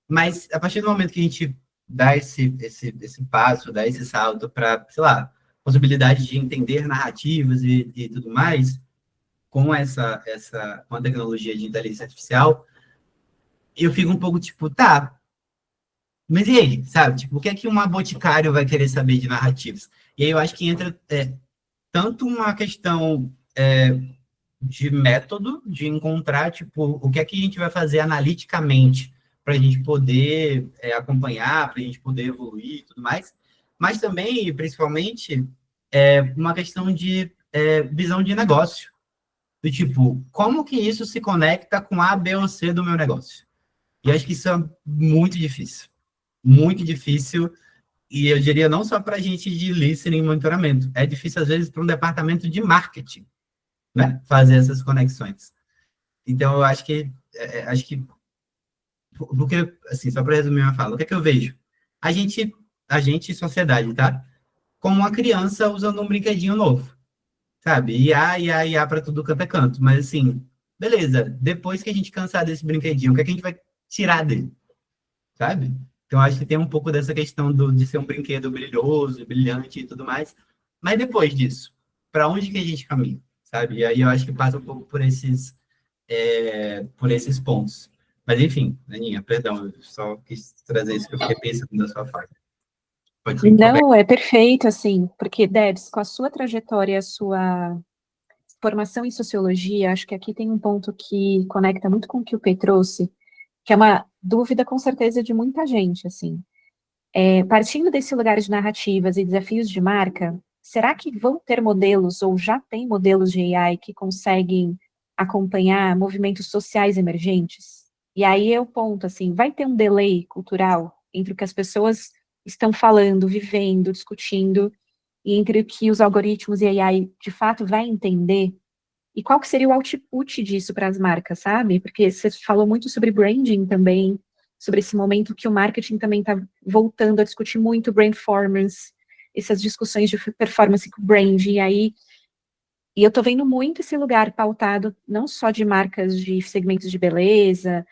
Mas a partir do momento que a gente dá esse passo, dá esse salto para, sei lá, possibilidade de entender narrativas e tudo mais, com a tecnologia de inteligência artificial, eu fico um pouco tipo, tá, mas e aí, sabe? Tipo, o que é que uma boticário vai querer saber de narrativas? E aí eu acho que entra tanto uma questão de método, de encontrar, tipo, o que é que a gente vai fazer analiticamente para a gente poder acompanhar, para a gente poder evoluir e tudo mais, mas também, e principalmente, uma questão de visão de negócio, do tipo, como que isso se conecta com A, B ou C do meu negócio? E acho que isso é muito difícil, e eu diria não só para a gente de listening e monitoramento, é difícil às vezes para um departamento de marketing, né, fazer essas conexões. Então, eu acho que porque, assim, só para resumir uma fala, o que é que eu vejo? A gente, sociedade, tá? Como uma criança usando um brinquedinho novo, sabe? Ia para tudo quanto é canto. Mas, assim, beleza, depois que a gente cansar desse brinquedinho, o que é que a gente vai tirar dele, sabe? Então, acho que tem um pouco dessa questão de ser um brinquedo brilhoso, brilhante e tudo mais. Mas depois disso, para onde que a gente caminha, sabe? E aí eu acho que passa um pouco por esses pontos. Mas, enfim, Aninha, perdão, eu só quis trazer isso que eu fiquei pensando na sua fala. Pode ir, completa. Não, é perfeito, assim, porque, Debs, com a sua trajetória, a sua formação em sociologia, acho que aqui tem um ponto que conecta muito com o que o P trouxe, que é uma dúvida, com certeza, de muita gente, assim. Partindo desse lugar de narrativas e desafios de marca, será que vão ter modelos, ou já tem modelos de AI que conseguem acompanhar movimentos sociais emergentes? E aí é o ponto, assim, vai ter um delay cultural entre o que as pessoas estão falando, vivendo, discutindo, e entre o que os algoritmos e a AI de fato vai entender? E qual que seria o output disso para as marcas, sabe? Porque você falou muito sobre branding também, sobre esse momento que o marketing também está voltando a discutir muito brandformance, essas discussões de performance com brand, e eu estou vendo muito esse lugar pautado não só de marcas de segmentos de beleza,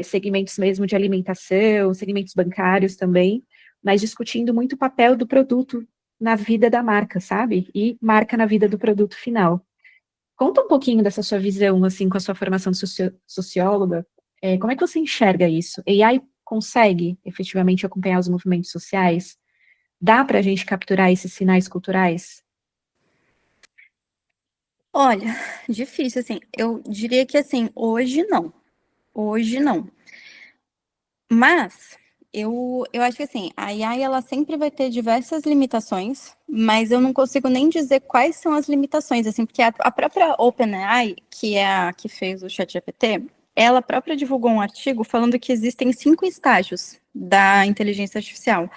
segmentos mesmo de alimentação, segmentos bancários também, mas discutindo muito o papel do produto na vida da marca, sabe? E marca na vida do produto final. Conta um pouquinho dessa sua visão, assim, com a sua formação de socióloga. Como é que você enxerga isso? AI consegue efetivamente acompanhar os movimentos sociais? Dá para a gente capturar esses sinais culturais? Olha, difícil, assim, eu diria que, assim, hoje não, mas eu acho que, assim, a AI, ela sempre vai ter diversas limitações, mas eu não consigo nem dizer quais são as limitações, assim, porque a própria OpenAI, que é a que fez o ChatGPT, ela própria divulgou um artigo falando que existem 5 estágios da inteligência artificial,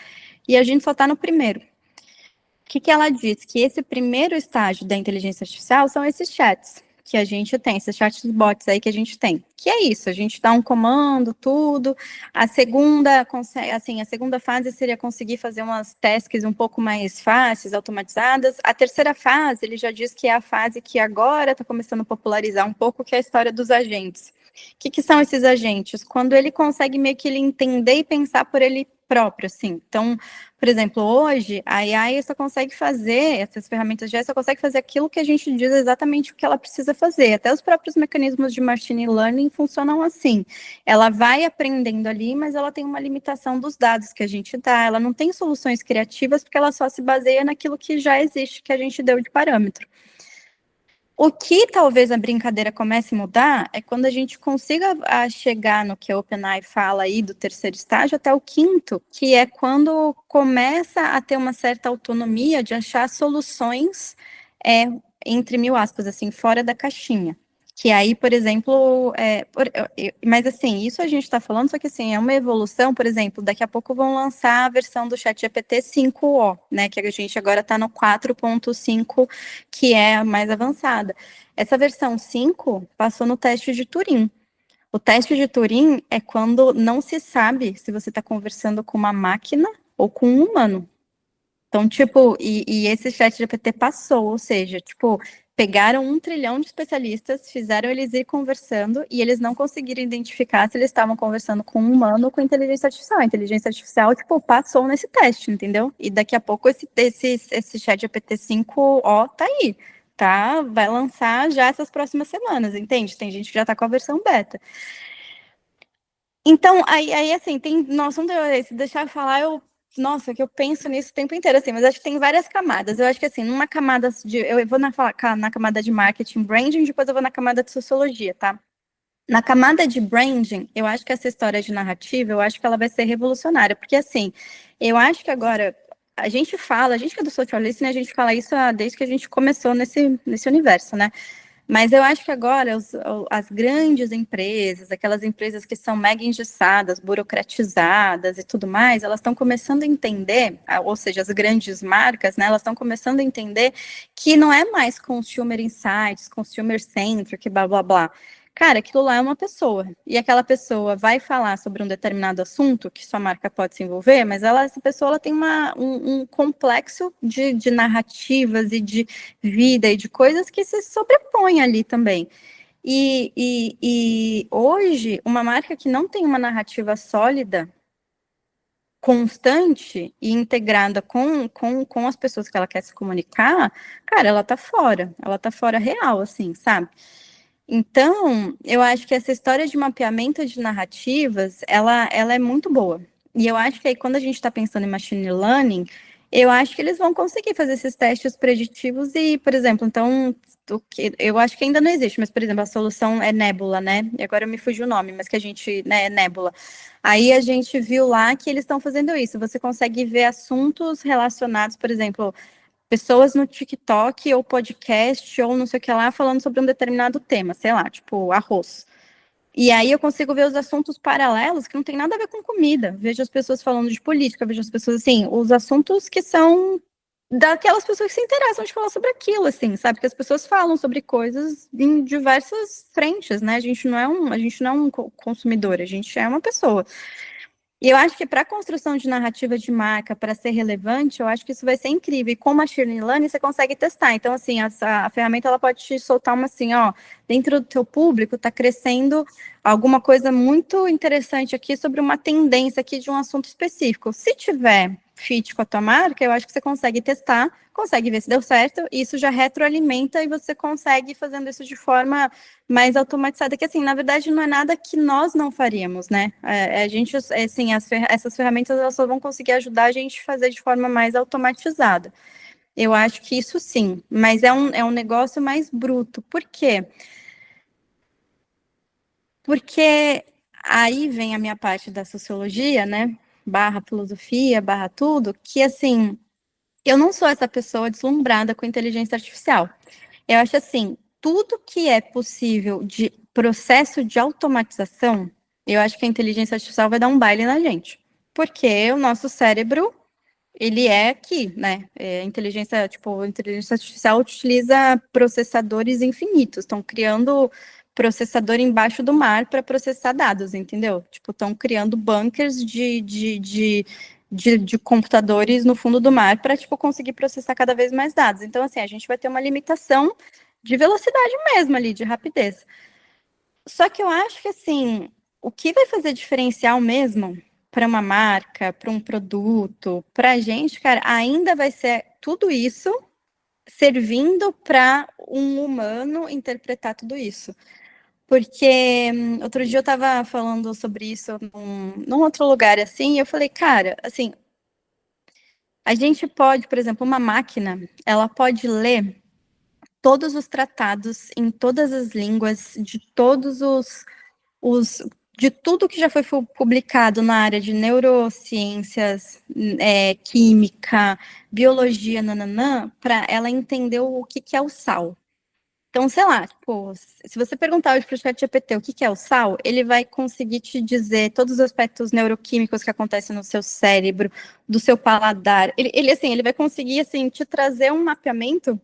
e a gente só está no primeiro. O que ela diz? Que esse primeiro estágio da inteligência artificial são esses chats que a gente tem, esses chatbots aí que a gente tem. Que é isso, a gente dá um comando, tudo. A segunda, assim, a segunda fase seria conseguir fazer umas tasks um pouco mais fáceis, automatizadas. A terceira fase, ele já diz que é a fase que agora está começando a popularizar um pouco, que é a história dos agentes. O que são esses agentes? Quando ele consegue meio que ele entender e pensar por ele próprio, assim. Então, por exemplo, hoje, a AI só consegue fazer, essas ferramentas de AI só consegue fazer aquilo que a gente diz exatamente o que ela precisa fazer. Até os próprios mecanismos de machine learning funcionam assim. Ela vai aprendendo ali, mas ela tem uma limitação dos dados que a gente dá. Ela não tem soluções criativas porque ela só se baseia naquilo que já existe, que a gente deu de parâmetro. O que talvez a brincadeira comece a mudar é quando a gente consiga chegar no que a OpenAI fala aí do terceiro estágio até o quinto, que é quando começa a ter uma certa autonomia de achar soluções, entre mil aspas, assim, fora da caixinha. Que aí, por exemplo, mas assim, isso a gente está falando, só que assim, é uma evolução, por exemplo, daqui a pouco vão lançar a versão do ChatGPT 5.0, né, que a gente agora está no 4.5, que é a mais avançada. Essa versão 5 passou no teste de Turing. O teste de Turing é quando não se sabe se você está conversando com uma máquina ou com um humano. Então, tipo, e esse chat GPT passou, ou seja, tipo, pegaram 1 trilhão de especialistas, fizeram eles ir conversando e eles não conseguiram identificar se eles estavam conversando com um humano ou com inteligência artificial. A inteligência artificial, tipo, passou nesse teste, entendeu? E daqui a pouco esse chat GPT 5.0 tá aí, tá? Vai lançar já essas próximas semanas, entende? Tem gente que já tá com a versão beta. Então, aí assim, nossa, se deixar eu falar, nossa, que eu penso nisso o tempo inteiro, assim, mas acho que tem várias camadas. Eu acho que, assim, numa camada eu vou na camada de marketing, branding, depois eu vou na camada de sociologia, tá? Na camada de branding, eu acho que essa história de narrativa, eu acho que ela vai ser revolucionária, porque, assim, eu acho que agora, a gente que é do social listening, a gente fala isso desde que a gente começou nesse universo, né? Mas eu acho que agora as grandes empresas, aquelas empresas que são mega engessadas, burocratizadas e tudo mais, elas estão começando a entender, ou seja, as grandes marcas, né, elas estão começando a entender que não é mais consumer insights, consumer centric, blá blá blá. Cara, aquilo lá é uma pessoa, e aquela pessoa vai falar sobre um determinado assunto que sua marca pode se envolver, mas essa pessoa ela tem um complexo de narrativas e de vida e de coisas que se sobrepõem ali também. E hoje, uma marca que não tem uma narrativa sólida, constante e integrada com as pessoas que ela quer se comunicar, cara, ela tá fora real, assim, sabe? Então, eu acho que essa história de mapeamento de narrativas, ela é muito boa. E eu acho que aí, quando a gente está pensando em machine learning, eu acho que eles vão conseguir fazer esses testes preditivos e, por exemplo, então, eu acho que ainda não existe, mas, por exemplo, a solução é Nebula, né? E agora me fugiu o nome, mas que a gente, né, é Nebula. Aí a gente viu lá que eles estão fazendo isso. Você consegue ver assuntos relacionados, por exemplo, pessoas no TikTok ou podcast ou não sei o que lá falando sobre um determinado tema, sei lá, tipo arroz. E aí eu consigo ver os assuntos paralelos que não tem nada a ver com comida. Vejo as pessoas falando de política, vejo as pessoas assim, os assuntos que são daquelas pessoas que se interessam de falar sobre aquilo, assim, sabe? Que as pessoas falam sobre coisas em diversas frentes, né? A gente não é um consumidor, a gente é uma pessoa. E eu acho que para a construção de narrativa de marca, para ser relevante, eu acho que isso vai ser incrível. E com machine learning você consegue testar. Então, assim, a ferramenta ela pode te soltar uma assim, ó, dentro do teu público está crescendo alguma coisa muito interessante aqui sobre uma tendência aqui de um assunto específico. Se tiver fit com a tua marca, eu acho que você consegue testar, consegue ver se deu certo, e isso já retroalimenta e você consegue ir fazendo isso de forma mais automatizada, que assim, na verdade, não é nada que nós não faríamos, né? A gente, assim, essas ferramentas elas só vão conseguir ajudar a gente a fazer de forma mais automatizada. Eu acho que isso sim, mas é um negócio mais bruto. Por quê? Porque aí vem a minha parte da sociologia, né? Barra filosofia, barra tudo, que assim, eu não sou essa pessoa deslumbrada com inteligência artificial. Eu acho assim, tudo que é possível de processo de automatização, eu acho que a inteligência artificial vai dar um baile na gente. Porque o nosso cérebro, ele é aqui, né? A inteligência artificial utiliza processadores infinitos, estão criando processador embaixo do mar para processar dados, entendeu? Tipo, estão criando bunkers de computadores no fundo do mar para, tipo, conseguir processar cada vez mais dados. Então, assim, a gente vai ter uma limitação de velocidade mesmo ali, de rapidez. Só que eu acho que, assim, o que vai fazer diferencial mesmo para uma marca, para um produto, para a gente, cara, ainda vai ser tudo isso servindo para um humano interpretar tudo isso. Porque outro dia eu estava falando sobre isso num outro lugar, assim, e eu falei, cara, assim, a gente pode, por exemplo, uma máquina, ela pode ler todos os tratados em todas as línguas de todos os de tudo que já foi publicado na área de neurociências, química, biologia, nananã, para ela entender o que é o sal. Então, sei lá, tipo, se você perguntar hoje para o ChatGPT o que é o sal, ele vai conseguir te dizer todos os aspectos neuroquímicos que acontecem no seu cérebro, do seu paladar. Ele vai conseguir, assim, te trazer um mapeamento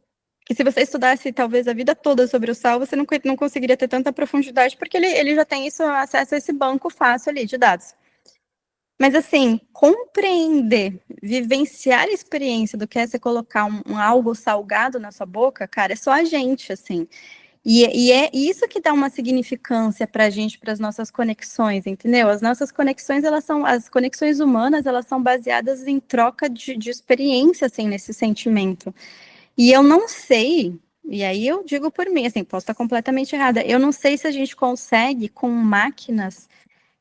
que se você estudasse, talvez, a vida toda sobre o sal, você não conseguiria ter tanta profundidade, porque ele já tem acesso a esse banco fácil ali de dados. Mas, assim, compreender, vivenciar a experiência do que é você colocar algo salgado na sua boca, cara, é só a gente, assim. E é isso que dá uma significância para a gente, para as nossas conexões, entendeu? As nossas conexões, as conexões humanas, elas são baseadas em troca de experiência, assim, nesse sentimento. E eu não sei, e aí eu digo por mim, assim, posso estar completamente errada, eu não sei se a gente consegue, com máquinas,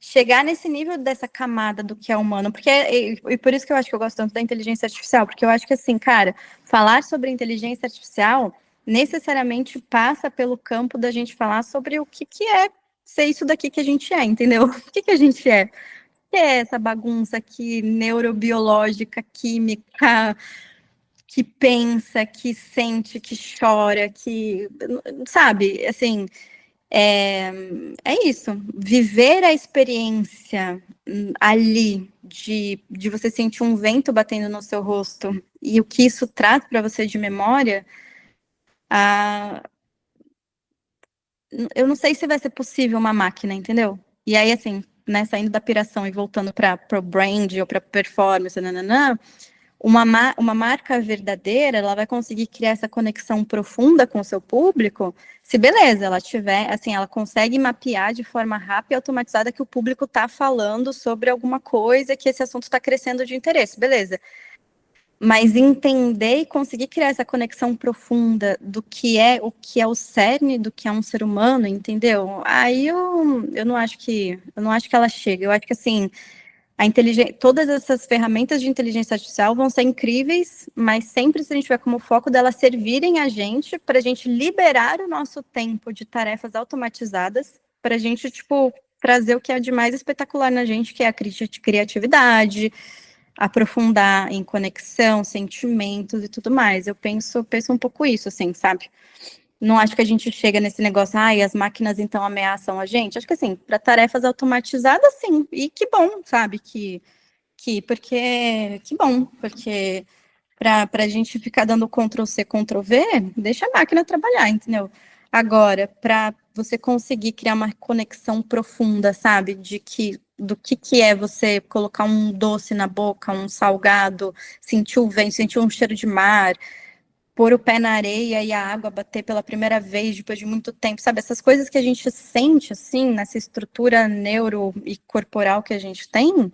chegar nesse nível dessa camada do que é humano, porque e por isso que eu acho que eu gosto tanto da inteligência artificial, porque eu acho que, assim, cara, falar sobre inteligência artificial necessariamente passa pelo campo da gente falar sobre o que é ser isso daqui que a gente é, entendeu? O que a gente é? O que é essa bagunça aqui neurobiológica, química, que pensa, que sente, que chora, que, sabe, assim, é isso, viver a experiência ali de você sentir um vento batendo no seu rosto e o que isso traz para você de memória, eu não sei se vai ser possível uma máquina, entendeu? E aí, assim, né, saindo da piração e voltando para o brand ou para performance, nananã, uma marca verdadeira, ela vai conseguir criar essa conexão profunda com o seu público, se beleza, ela tiver, assim, ela consegue mapear de forma rápida e automatizada que o público está falando sobre alguma coisa, que esse assunto está crescendo de interesse, beleza. Mas entender e conseguir criar essa conexão profunda do que é o cerne do que é um ser humano, entendeu? Aí eu não acho que ela chega. Eu acho que, assim, todas essas ferramentas de inteligência artificial vão ser incríveis, mas sempre se a gente tiver como foco delas servirem a gente, para a gente liberar o nosso tempo de tarefas automatizadas, para a gente, tipo, trazer o que é de mais espetacular na gente, que é a criatividade, aprofundar em conexão, sentimentos e tudo mais. Eu penso um pouco isso, assim, sabe? Não acho que a gente chega nesse negócio, as máquinas então ameaçam a gente. Acho que, assim, para tarefas automatizadas, sim. E que bom, sabe? Que bom, porque para a gente ficar dando Ctrl+C, Ctrl+V, deixa a máquina trabalhar, entendeu? Agora, para você conseguir criar uma conexão profunda, sabe? Do que é você colocar um doce na boca, um salgado, sentir o vento, sentir um cheiro de mar, pôr o pé na areia e a água bater pela primeira vez depois de muito tempo, sabe? Essas coisas que a gente sente, assim, nessa estrutura neuro e corporal que a gente tem.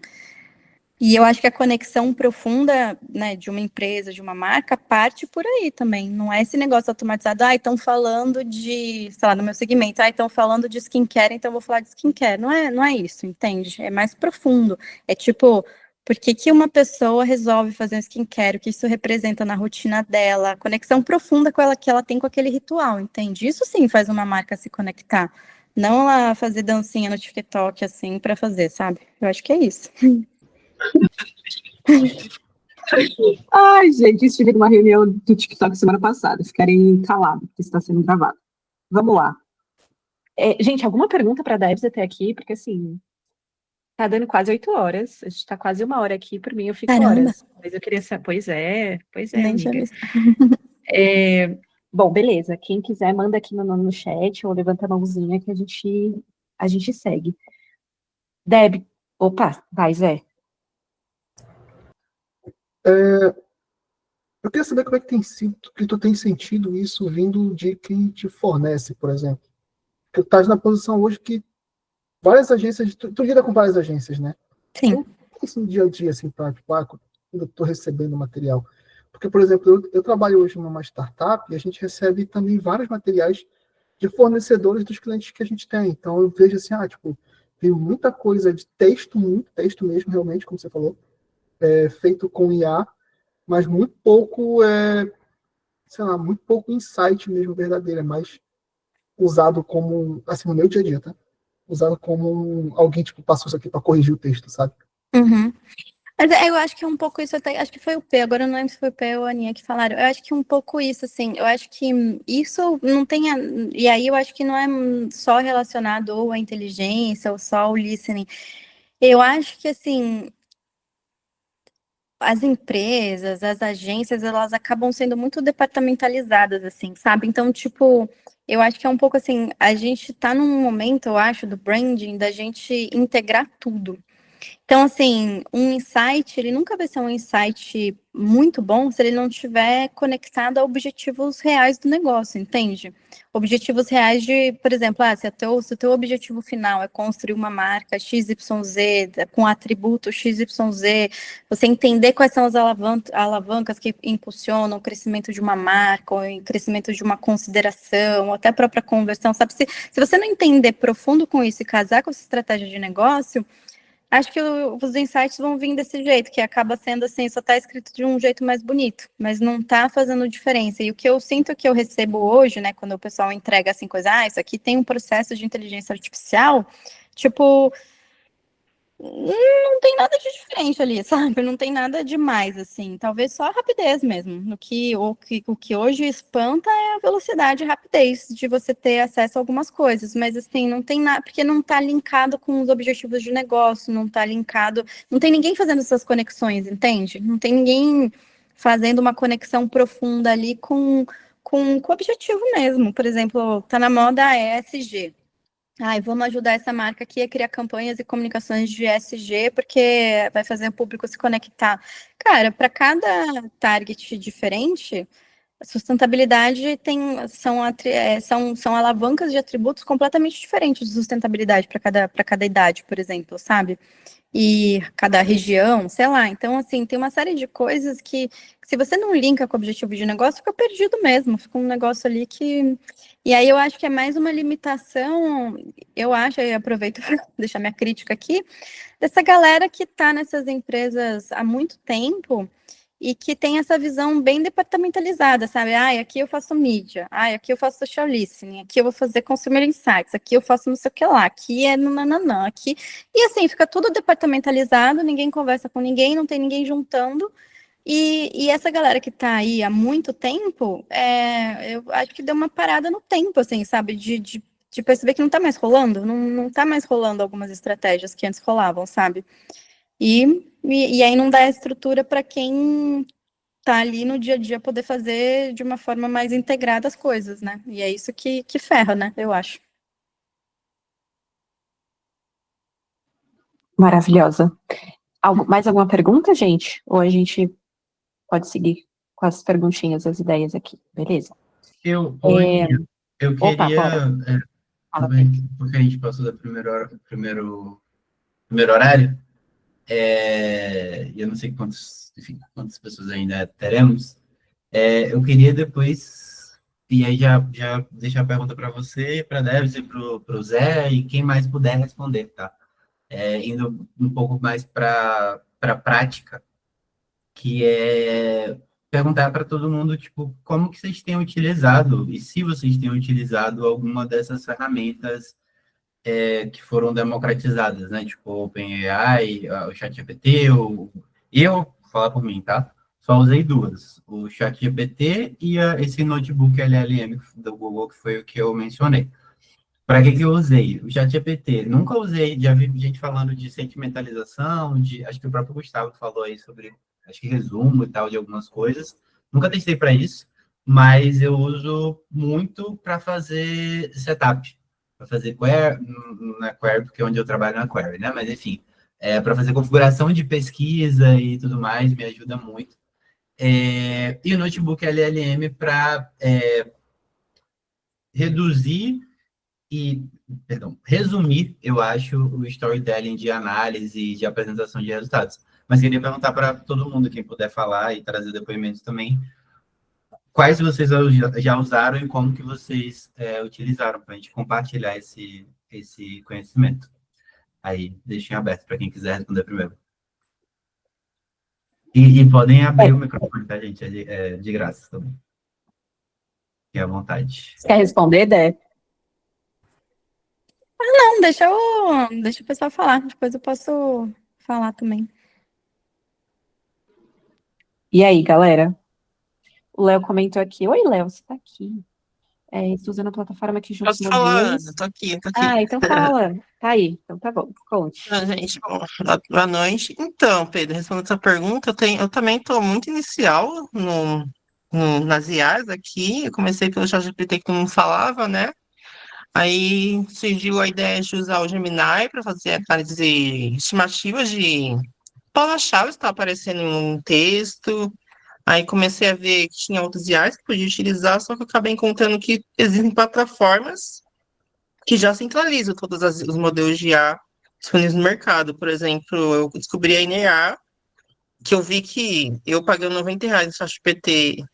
E eu acho que a conexão profunda, né, de uma empresa, de uma marca, parte por aí também. Não é esse negócio automatizado, estão falando de, sei lá, no meu segmento, estão falando de skincare, então eu vou falar de skincare. Não é isso, entende? É mais profundo. É tipo, por que uma pessoa resolve fazer um skincare, o que isso representa na rotina dela, a conexão profunda que ela tem com aquele ritual, entende? Isso sim faz uma marca se conectar. Não ela fazer dancinha no TikTok, assim, para fazer, sabe? Eu acho que é isso. Ai, gente, estive numa reunião do TikTok semana passada. Ficarem calados, porque está sendo gravado. Vamos lá. Gente, alguma pergunta para a Debs até aqui? Porque, assim, tá dando quase 8 horas. A gente tá quase 1 hora aqui. Por mim, eu fico Caramba. horas. Mas eu queria saber... Pois é, Nem tinha amiga. visto. Bom, beleza. Quem quiser, manda aqui no chat ou levanta a mãozinha que a gente segue. Deb, opa, vai, Zé. Eu queria saber como é que tem sido, que tu tem sentido isso vindo de quem te fornece, por exemplo. Porque tu estás na posição hoje que várias agências, tu lida com várias agências, né? Sim. Como é isso no dia a dia, assim, pra, tipo, quando eu estou recebendo material? Porque, por exemplo, eu trabalho hoje numa startup e a gente recebe também vários materiais de fornecedores dos clientes que a gente tem. Então, eu vejo assim, veio muita coisa de texto, muito texto mesmo, realmente, como você falou, feito com IA, mas muito pouco, muito pouco insight mesmo verdadeiro, é mais usado como, assim, no meu dia a dia, tá? Usado como alguém, tipo, passou isso aqui para corrigir o texto, sabe? Uhum. Mas eu acho que é um pouco isso, até, acho que foi o P, agora eu não lembro se foi o P ou a Aninha que falaram, eu acho que um pouco isso, assim, eu acho que isso não tem, e aí eu acho que não é só relacionado ou à inteligência, ou só ao listening, eu acho que, assim, as empresas, as agências, elas acabam sendo muito departamentalizadas, assim, sabe? Então, tipo, eu acho que é um pouco assim, a gente tá num momento, eu acho, do branding, da gente integrar tudo. Então, assim, um insight, ele nunca vai ser um insight muito bom se ele não estiver conectado a objetivos reais do negócio, entende? Objetivos reais de, por exemplo, se o teu objetivo final é construir uma marca XYZ, com atributo XYZ, você entender quais são as alavancas que impulsionam o crescimento de uma marca, ou o crescimento de uma consideração, ou até a própria conversão, sabe? Se você não entender profundo com isso e casar com essa estratégia de negócio, acho que os insights vão vir desse jeito, que acaba sendo assim, só está escrito de um jeito mais bonito, mas não está fazendo diferença. E o que eu sinto que eu recebo hoje, né, quando o pessoal entrega assim coisa, isso aqui tem um processo de inteligência artificial, tipo, não tem nada de diferente ali, sabe? Não tem nada demais, assim. Talvez só a rapidez mesmo. O que hoje espanta é a velocidade e rapidez de você ter acesso a algumas coisas. Mas, assim, não tem nada, porque não está linkado com os objetivos de negócio, não está linkado. Não tem ninguém fazendo essas conexões, entende? Não tem ninguém fazendo uma conexão profunda ali com o objetivo mesmo. Por exemplo, tá na moda a ESG. Vamos ajudar essa marca aqui a criar campanhas e comunicações de ESG, porque vai fazer o público se conectar. Cara, para cada target diferente, a sustentabilidade são alavancas de atributos completamente diferentes de sustentabilidade para cada idade, por exemplo, sabe? E cada região, sei lá. Então, assim, tem uma série de coisas que se você não linka com o objetivo de negócio, fica perdido mesmo, fica um negócio ali que... E aí eu acho que é mais uma limitação, eu acho, e aproveito para deixar minha crítica aqui, dessa galera que está nessas empresas há muito tempo e que tem essa visão bem departamentalizada, sabe? Aqui eu faço mídia, aqui eu faço social listening, aqui eu vou fazer consumer insights, aqui eu faço não sei o que lá, aqui é nananã, aqui... E assim, fica tudo departamentalizado, ninguém conversa com ninguém, não tem ninguém juntando, e essa galera que está aí há muito tempo, eu acho que deu uma parada no tempo, assim, sabe? De perceber que não está mais rolando, não está mais rolando algumas estratégias que antes rolavam, sabe? E aí não dá estrutura para quem tá ali no dia a dia poder fazer de uma forma mais integrada as coisas, né? E é isso que ferra, né? Eu acho. Maravilhosa. Mais alguma pergunta, gente? Ou a gente pode seguir com as perguntinhas, as ideias aqui? Beleza. Eu Opa, queria, bora. Fala, porque a gente passou do primeiro horário, eu não sei quantas pessoas ainda teremos, eu queria depois, e aí já deixar a pergunta para você, para a Debs e para o Zé, e quem mais puder responder, tá? Indo um pouco mais para a prática, que é perguntar para todo mundo, tipo, como que vocês têm utilizado, e se vocês têm utilizado alguma dessas ferramentas que foram democratizadas, né? Tipo, o OpenAI, o ChatGPT, eu, vou falar por mim, tá? Só usei duas, o ChatGPT e esse notebook LLM do Google, que foi o que eu mencionei. Para que eu usei? O ChatGPT. Nunca usei, já vi gente falando de sentimentalização, acho que o próprio Gustavo falou aí sobre, acho que resumo e tal de algumas coisas. Nunca testei para isso, mas eu uso muito para fazer setup, para fazer query, na query, porque é onde eu trabalho na query, né? Mas enfim, para fazer configuração de pesquisa e tudo mais, me ajuda muito. E o notebook LLM para reduzir resumir, eu acho, o storytelling de análise e de apresentação de resultados. Mas queria perguntar para todo mundo, quem puder falar e trazer depoimentos também, quais vocês já usaram e como que vocês utilizaram para a gente compartilhar esse conhecimento. Aí, deixem aberto para quem quiser responder primeiro. E podem abrir o microfone, tá, gente? É de graça também. Fique à vontade. Você quer responder, Dé? Não, deixa o pessoal falar, depois eu posso falar também. E aí, galera? O Léo comentou aqui. Oi, Léo, você tá aqui. Estou usando a plataforma aqui Posso juntos falar? modelos. Tô aqui, tô aqui. Ah, então fala. Tá aí. Então tá bom. Conte. Ah, gente, bom, boa noite. Então, Pedro, respondendo essa pergunta, eu também estou muito inicial nas IAs aqui. Eu comecei pelo ChatGPT que não falava, né? Aí surgiu a ideia de usar o Gemini para fazer análise estimativas de palavras-chave que está aparecendo em um texto. Aí comecei a ver que tinha outros IAs que podia utilizar, só que eu acabei encontrando que existem plataformas que já centraliza os modelos de IA disponíveis no mercado. Por exemplo, eu descobri a INEA, que eu vi que eu pagando R$ 90 no ChatGPT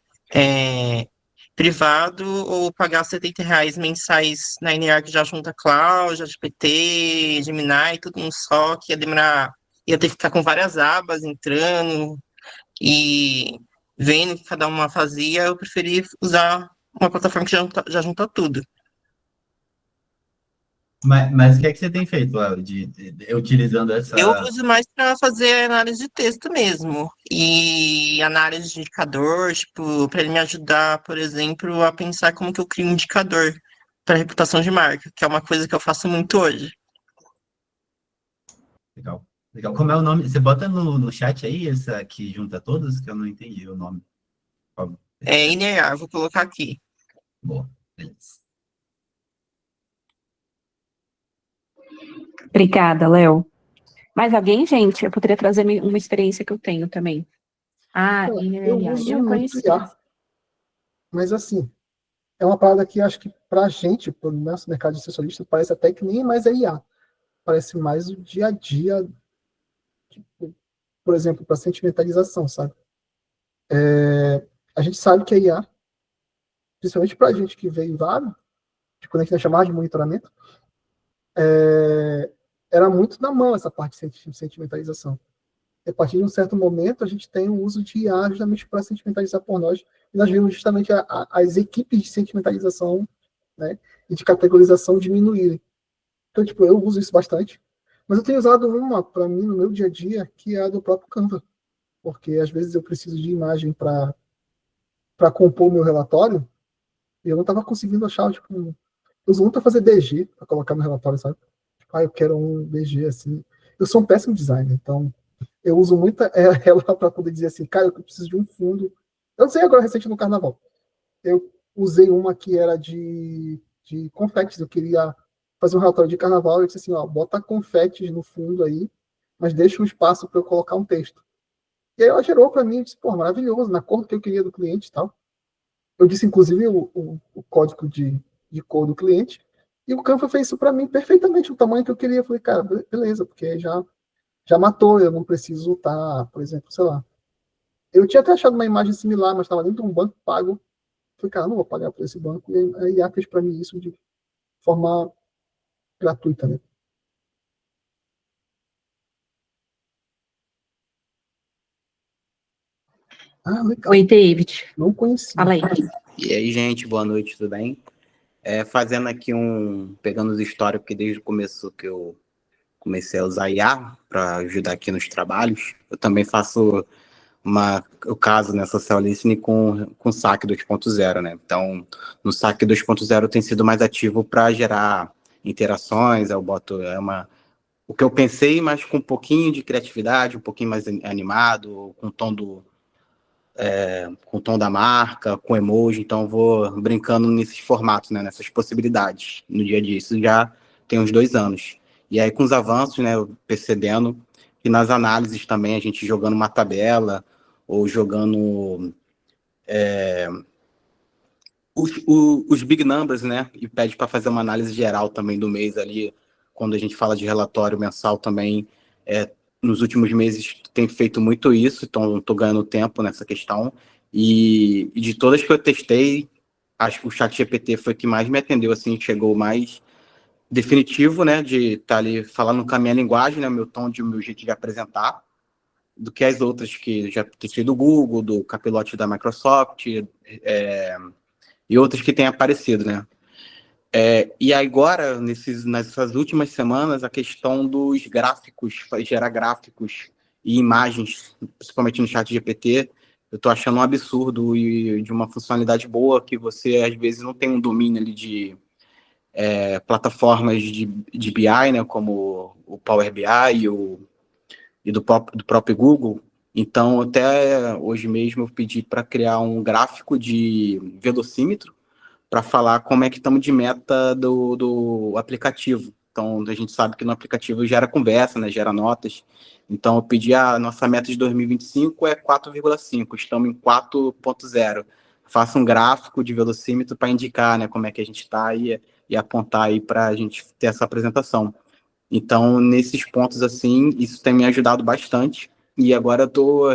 privado, ou pagar R$ 70 mensais na INEA, que já junta Cloud, ChatGPT, Gemini, tudo num só, que ia demorar, ia ter que ficar com várias abas entrando e vendo o que cada uma fazia, eu preferi usar uma plataforma que já junta tudo. Mas o que é que você tem feito, Léo, utilizando Eu essa... uso mais para fazer análise de texto mesmo. E análise de indicador, tipo, para ele me ajudar, por exemplo, a pensar como que eu crio um indicador para reputação de marca, que é uma coisa que eu faço muito hoje. Legal. Legal. Como é o nome? Você bota no chat aí, essa que junta todos, que eu não entendi o nome. Por favor. É INEA, vou colocar aqui. Boa, beleza. Obrigada, Léo. Mais alguém, gente? Eu poderia trazer uma experiência que eu tenho também. Ah, Então, eu INRA. uso Eu não muito conhecia. IA, mas assim, é uma parada que acho que pra gente, pro nosso mercado de assessorista, parece até que nem mais é IA. Parece mais o dia a dia, tipo, por exemplo, para sentimentalização, sabe? A gente sabe que a IA, principalmente pra gente que veio vago, quando a gente chamava de monitoramento, era muito na mão essa parte de sentimentalização. E a partir de um certo momento, a gente tem o uso de IA justamente para sentimentalizar por nós, e nós vimos justamente as equipes de sentimentalização, né, e de categorização diminuírem. Então, tipo, eu uso isso bastante, mas eu tenho usado uma, para mim, no meu dia a dia, que é a do próprio Canva, porque às vezes eu preciso de imagem para compor o meu relatório, e eu não estava conseguindo achar, tipo, eu uso muito para fazer BG, para colocar no relatório, sabe? Tipo, eu quero um BG assim. Eu sou um péssimo designer, então eu uso muito ela para poder dizer assim, cara, eu preciso de um fundo. Eu sei agora recente no carnaval. Eu usei uma que era de confetes. Eu queria fazer um relatório de carnaval. Eu disse assim, ó, bota confetes no fundo aí, mas deixa um espaço para eu colocar um texto. E aí ela gerou para mim, eu disse, pô, maravilhoso, na cor que eu queria do cliente e tal. Eu disse, inclusive, o código de cor do cliente. E o Canva fez isso para mim perfeitamente, o tamanho que eu queria. Eu falei, cara, beleza, porque já matou, eu não preciso estar, por exemplo, sei lá. Eu tinha até achado uma imagem similar, mas estava dentro de um banco pago. Falei, cara, não vou pagar por esse banco. E a IA fez para mim isso de forma gratuita, né? Ah, legal. Oi, David. Não conhecia. Fala aí. E aí, gente, boa noite, tudo bem? Fazendo aqui pegando os históricos, porque desde o começo que eu comecei a usar IA para ajudar aqui nos trabalhos, eu também faço o caso, né, social listening com SAC 2.0, né? Então, no SAC 2.0 tem sido mais ativo para gerar interações, eu boto o que eu pensei, mas com um pouquinho de criatividade, um pouquinho mais animado, com o tom da marca, com emoji, então eu vou brincando nesses formatos, né, nessas possibilidades no dia a dia. Isso já tem uns 2 anos. E aí, com os avanços, né, eu percebendo que nas análises também, a gente jogando uma tabela, ou jogando os big numbers, né, e pede para fazer uma análise geral também do mês ali, quando a gente fala de relatório mensal também, nos últimos meses tem feito muito isso, então estou ganhando tempo nessa questão, e de todas que eu testei, acho que o ChatGPT foi o que mais me atendeu, assim, chegou mais definitivo, né, de estar ali falando com a minha linguagem, né, meu tom, meu jeito de apresentar, do que as outras que já testei do Google, do Capilote da Microsoft, e outras que têm aparecido, né. E agora, nessas últimas semanas, a questão dos gráficos, gerar gráficos e imagens, principalmente no ChatGPT, eu estou achando um absurdo e de uma funcionalidade boa que você, às vezes, não tem um domínio ali de plataformas de BI, né, como o Power BI e do próprio Google. Então, até hoje mesmo, eu pedi para criar um gráfico de velocímetro para falar como é que estamos de meta do aplicativo. Então, a gente sabe que no aplicativo gera conversa, né, gera notas. Então, eu pedi a nossa meta de 2025 é 4,5, estamos em 4,0. Faça um gráfico de velocímetro para indicar, né, como é que a gente está e apontar aí para a gente ter essa apresentação. Então, nesses pontos, assim, isso tem me ajudado bastante. E agora eu estou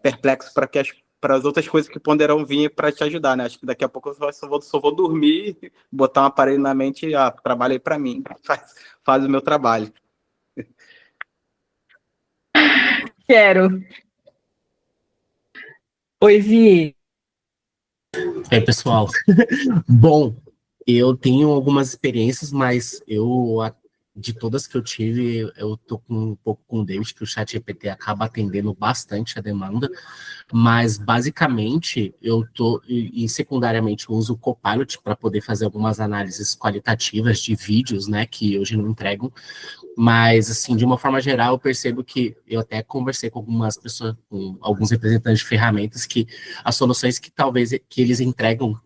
perplexo para as outras coisas que poderão vir para te ajudar, né? Acho que daqui a pouco eu só vou dormir, botar um aparelho na mente e trabalha aí para mim, faz o meu trabalho. Quero. Oi, Vi. E aí, pessoal? Bom, eu tenho algumas experiências, mas de todas que eu tive, eu tô um pouco com o David, que o ChatGPT acaba atendendo bastante a demanda, mas basicamente e secundariamente eu uso o Copilot para poder fazer algumas análises qualitativas de vídeos, né, que hoje não entregam. Mas, assim, de uma forma geral, eu percebo que eu até conversei com algumas pessoas, com alguns representantes de ferramentas, que as soluções que talvez que eles entregam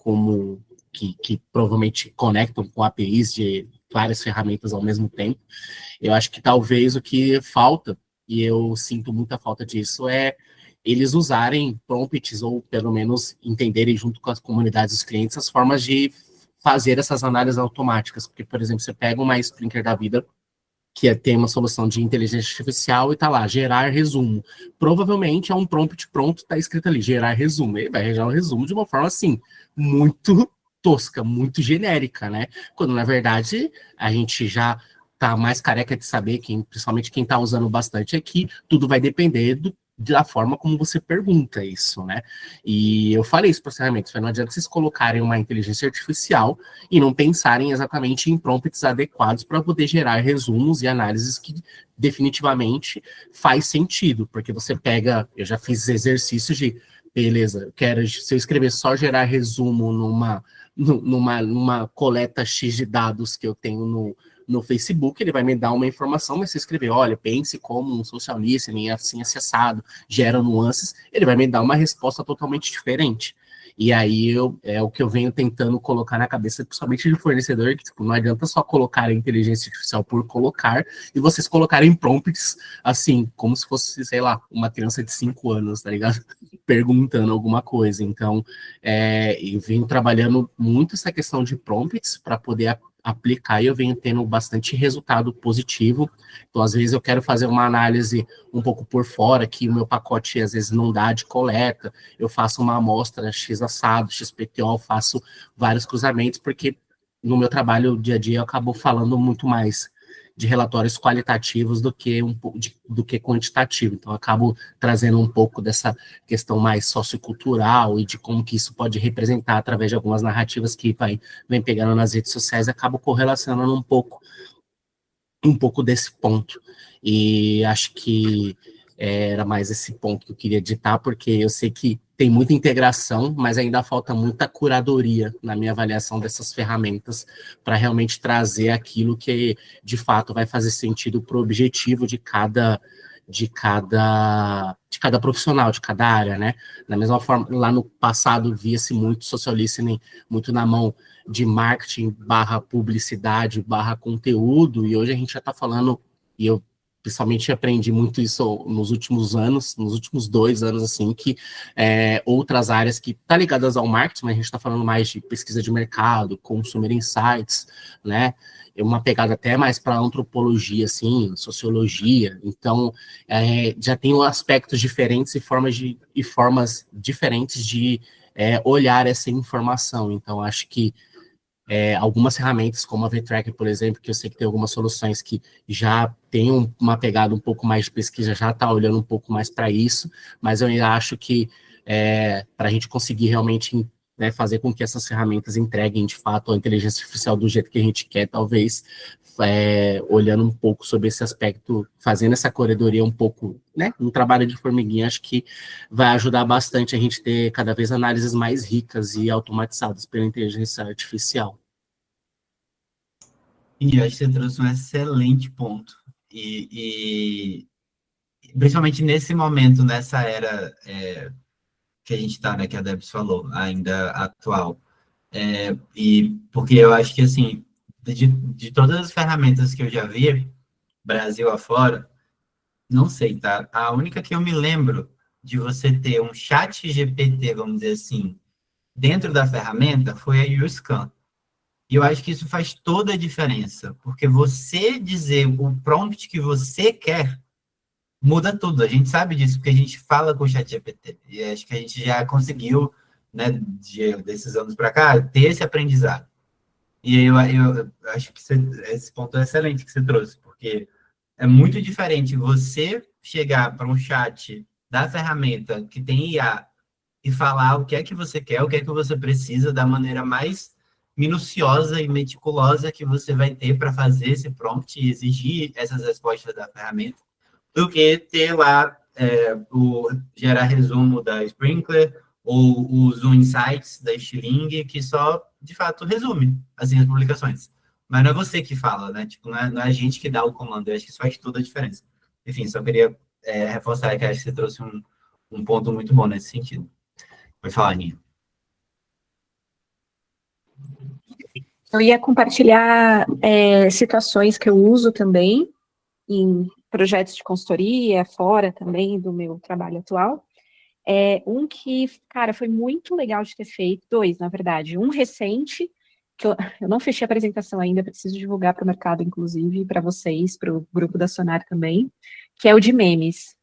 que provavelmente conectam com APIs de várias ferramentas ao mesmo tempo, eu acho que talvez o que falta, e eu sinto muita falta disso, é eles usarem prompts, ou pelo menos entenderem junto com as comunidades dos clientes as formas de fazer essas análises automáticas. Porque, por exemplo, você pega uma Sprinklr da vida, que tem uma solução de inteligência artificial e tá lá, gerar resumo. Provavelmente é um prompt pronto, tá escrito ali, gerar resumo. Ele vai gerar um resumo de uma forma, assim, muito tosca, muito genérica, né? Quando, na verdade, a gente já tá mais careca de saber, principalmente quem tá usando bastante aqui, tudo vai depender da forma como você pergunta isso, né? E eu falei isso para os ferramentas, não adianta vocês colocarem uma inteligência artificial e não pensarem exatamente em prompts adequados para poder gerar resumos e análises que definitivamente faz sentido, porque você pega, eu já fiz exercícios de, beleza, se eu escrever só gerar resumo numa coleta X de dados que eu tenho no Facebook, ele vai me dar uma informação, mas se eu escrever, olha, pense como um social listening, assim, acessado, gera nuances, ele vai me dar uma resposta totalmente diferente. E aí é o que eu venho tentando colocar na cabeça, principalmente de fornecedor, que tipo, não adianta só colocar a inteligência artificial por colocar, e vocês colocarem prompts, assim, como se fosse, sei lá, uma criança de 5 anos, tá ligado? Perguntando alguma coisa. Então, eu venho trabalhando muito essa questão de prompts para poder aplicar, e eu venho tendo bastante resultado positivo. Então, às vezes, eu quero fazer uma análise um pouco por fora, que o meu pacote, às vezes, não dá de coleta, eu faço uma amostra X assado, XPTO, faço vários cruzamentos, porque no meu trabalho, dia a dia, eu acabo falando muito mais de relatórios qualitativos do que quantitativo. Então, eu acabo trazendo um pouco dessa questão mais sociocultural e de como que isso pode representar através de algumas narrativas que vem pegando nas redes sociais, acabo correlacionando um pouco desse ponto. E acho que era mais esse ponto que eu queria ditar, porque eu sei que tem muita integração, mas ainda falta muita curadoria na minha avaliação dessas ferramentas para realmente trazer aquilo que, de fato, vai fazer sentido para o objetivo de cada profissional, de cada área, né? Da mesma forma, lá no passado via-se muito social listening, muito na mão de marketing / publicidade / conteúdo, e hoje a gente já está falando, e eu principalmente aprendi muito isso nos últimos anos, nos últimos 2 anos, assim, que outras áreas que tá ligadas ao marketing, mas a gente está falando mais de pesquisa de mercado, consumer insights, né? Uma pegada até mais para antropologia, assim, sociologia. Então, já tem aspectos diferentes e formas diferentes de olhar essa informação. Então, acho que algumas ferramentas, como a VTracker, por exemplo, que eu sei que tem algumas soluções que já tem uma pegada um pouco mais de pesquisa, já está olhando um pouco mais para isso, mas eu ainda acho que para a gente conseguir realmente né, fazer com que essas ferramentas entreguem, de fato, a inteligência artificial do jeito que a gente quer, talvez, olhando um pouco sobre esse aspecto, fazendo essa corredoria um pouco, né, um trabalho de formiguinha, acho que vai ajudar bastante a gente ter cada vez análises mais ricas e automatizadas pela inteligência artificial. E eu acho que você trouxe um excelente ponto. E principalmente nesse momento, nessa era que a gente está, né, que a Debs falou, ainda atual. E porque eu acho que, assim, de todas as ferramentas que eu já vi, Brasil afora, não sei, tá? A única que eu me lembro de você ter um chat GPT, vamos dizer assim, dentro da ferramenta, foi a YouScan. E eu acho que isso faz toda a diferença, porque você dizer o prompt que você quer muda tudo. A gente sabe disso, porque a gente fala com o chat GPT. E acho que a gente já conseguiu, né, desses anos para cá, ter esse aprendizado. E eu acho que esse ponto é excelente que você trouxe, porque é muito diferente você chegar para um chat da ferramenta que tem IA e falar o que é que você quer, o que é que você precisa, da maneira mais minuciosa e meticulosa que você vai ter para fazer esse prompt e exigir essas respostas da ferramenta, do que ter lá o gerar resumo da Sprinkler ou o Zoom Insights da Stiling, que só, de fato, resume assim, as publicações. Mas não é você que fala, né? Tipo, não é a gente que dá o comando. Eu acho que isso faz toda a diferença. Enfim, só queria reforçar que acho que você trouxe um ponto muito bom nesse sentido. Pode falar, Aninha. Eu ia compartilhar situações que eu uso também em projetos de consultoria, fora também do meu trabalho atual. Um que, cara, foi muito legal de ter feito, dois, na verdade. Um recente, que eu não fechei a apresentação ainda, preciso divulgar para o mercado, inclusive, para vocês, para o grupo da Sonar também, que é o de memes.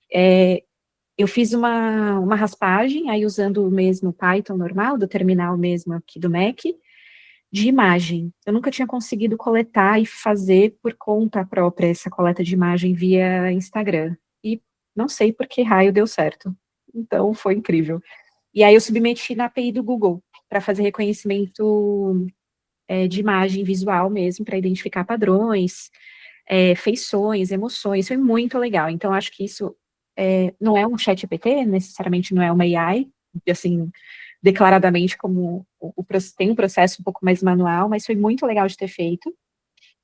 Eu fiz uma raspagem, aí usando o mesmo Python normal, do terminal mesmo aqui do Mac, de imagem. Eu nunca tinha conseguido coletar e fazer por conta própria essa coleta de imagem via Instagram. E não sei por que raio deu certo. Então, foi incrível. E aí eu submeti na API do Google para fazer reconhecimento de imagem visual mesmo, para identificar padrões, feições, emoções. Foi muito legal. Então, acho que isso não é um chat GPT, necessariamente não é uma AI, assim, declaradamente como tem um processo um pouco mais manual, mas foi muito legal de ter feito.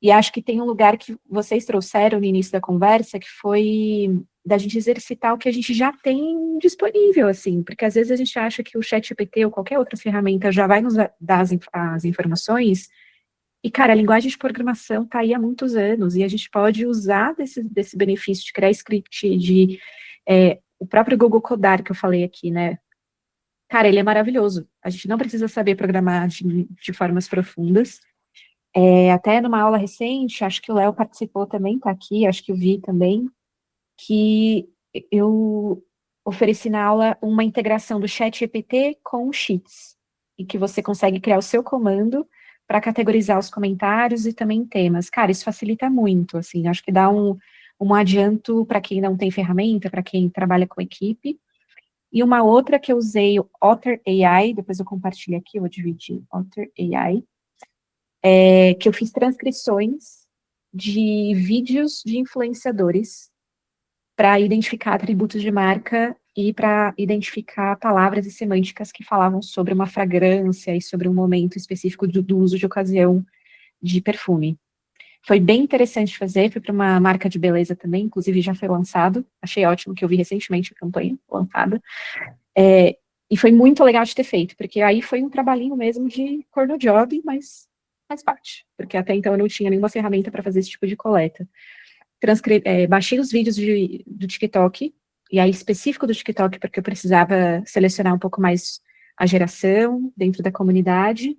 E acho que tem um lugar que vocês trouxeram no início da conversa, que foi da gente exercitar o que a gente já tem disponível, assim, porque às vezes a gente acha que o ChatGPT ou qualquer outra ferramenta já vai nos dar as informações, e, cara, a linguagem de programação está aí há muitos anos, e a gente pode usar desse benefício de criar script, o próprio Google Codar que eu falei aqui, né? Cara, ele é maravilhoso. A gente não precisa saber programar de formas profundas. Até numa aula recente, acho que o Léo participou também, tá aqui, acho que eu vi também, que eu ofereci na aula uma integração do ChatGPT com o Sheets, e que você consegue criar o seu comando para categorizar os comentários e também temas. Cara, isso facilita muito, assim, acho que dá um adianto para quem não tem ferramenta, para quem trabalha com equipe. E uma outra que eu usei, o Otter AI, depois eu compartilho aqui, eu vou dividir, Otter AI, que eu fiz transcrições de vídeos de influenciadores para identificar atributos de marca e para identificar palavras e semânticas que falavam sobre uma fragrância e sobre um momento específico do uso de ocasião de perfume. Foi bem interessante fazer, foi para uma marca de beleza também, inclusive já foi lançado, achei ótimo que eu vi recentemente a campanha lançada, e foi muito legal de ter feito, porque aí foi um trabalhinho mesmo de corno job, mas faz parte, porque até então eu não tinha nenhuma ferramenta para fazer esse tipo de coleta. Baixei os vídeos do TikTok, e aí específico do TikTok, porque eu precisava selecionar um pouco mais a geração dentro da comunidade,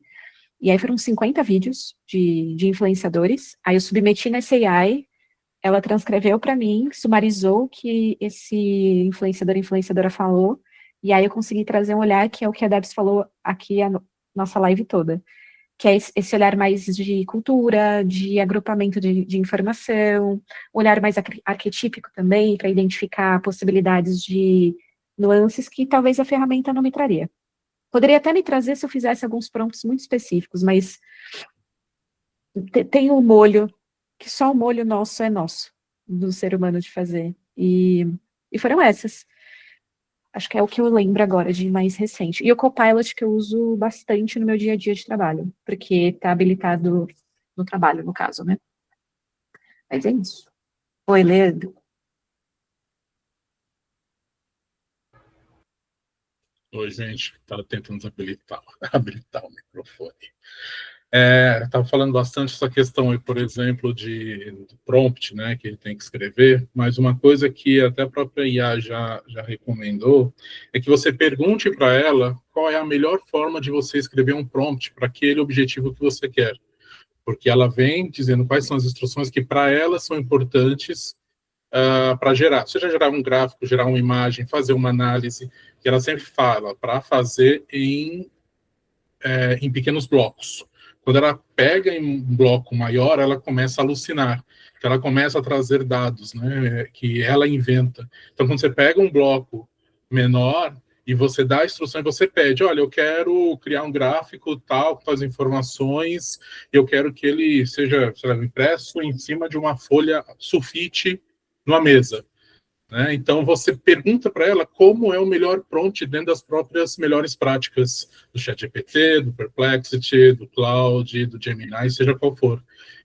e aí foram 50 vídeos de influenciadores, aí eu submeti nessa AI, ela transcreveu para mim, sumarizou o que esse influenciadora falou, e aí eu consegui trazer um olhar, que é o que a Debs falou aqui a nossa live toda, que é esse olhar mais de cultura, de agrupamento de informação, olhar mais arquetípico também, para identificar possibilidades de nuances que talvez a ferramenta não me traria. Poderia até me trazer se eu fizesse alguns prompts muito específicos, mas tem um molho, que só o molho nosso é nosso, do ser humano de fazer. E foram essas. Acho que é o que eu lembro agora de mais recente. E o Copilot que eu uso bastante no meu dia a dia de trabalho, porque está habilitado no trabalho, no caso, né? Mas é isso. Oi, Leandro. Oi, gente. Estava tentando habilitar o microfone. Estava falando bastante essa questão aí, por exemplo, de prompt, né, que ele tem que escrever, mas uma coisa que até a própria IA já recomendou é que você pergunte para ela qual é a melhor forma de você escrever um prompt para aquele objetivo que você quer. Porque ela vem dizendo quais são as instruções que para ela são importantes para gerar, seja gerar um gráfico, gerar uma imagem, fazer uma análise, que ela sempre fala para fazer em pequenos blocos. Quando ela pega em um bloco maior, ela começa a alucinar, ela começa a trazer dados, né, que ela inventa. Então, quando você pega um bloco menor e você dá a instrução e você pede, olha, eu quero criar um gráfico tal, com as informações, eu quero que ele seja, sei lá, impresso em cima de uma folha sulfite numa mesa. Né? Então, você pergunta para ela como é o melhor prompt dentro das próprias melhores práticas do ChatGPT, do Perplexity, do Claude, do Gemini, seja qual for.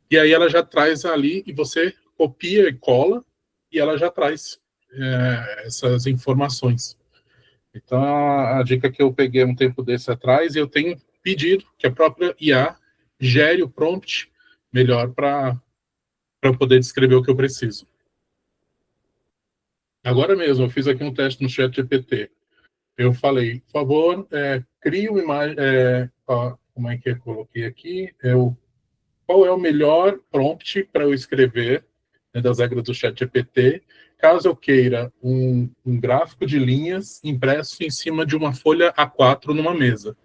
E aí ela já traz ali, e você copia e cola, e ela já traz essas informações. Então, a dica que eu peguei um tempo desse atrás, eu tenho pedido que a própria IA gere o prompt melhor para poder descrever o que eu preciso. Agora mesmo, eu fiz aqui um teste no ChatGPT. Eu falei, por favor, crie uma imagem. Como é que eu coloquei aqui? Qual é o melhor prompt para eu escrever, né, das regras do ChatGPT, caso eu queira um gráfico de linhas impresso em cima de uma folha A4 numa mesa.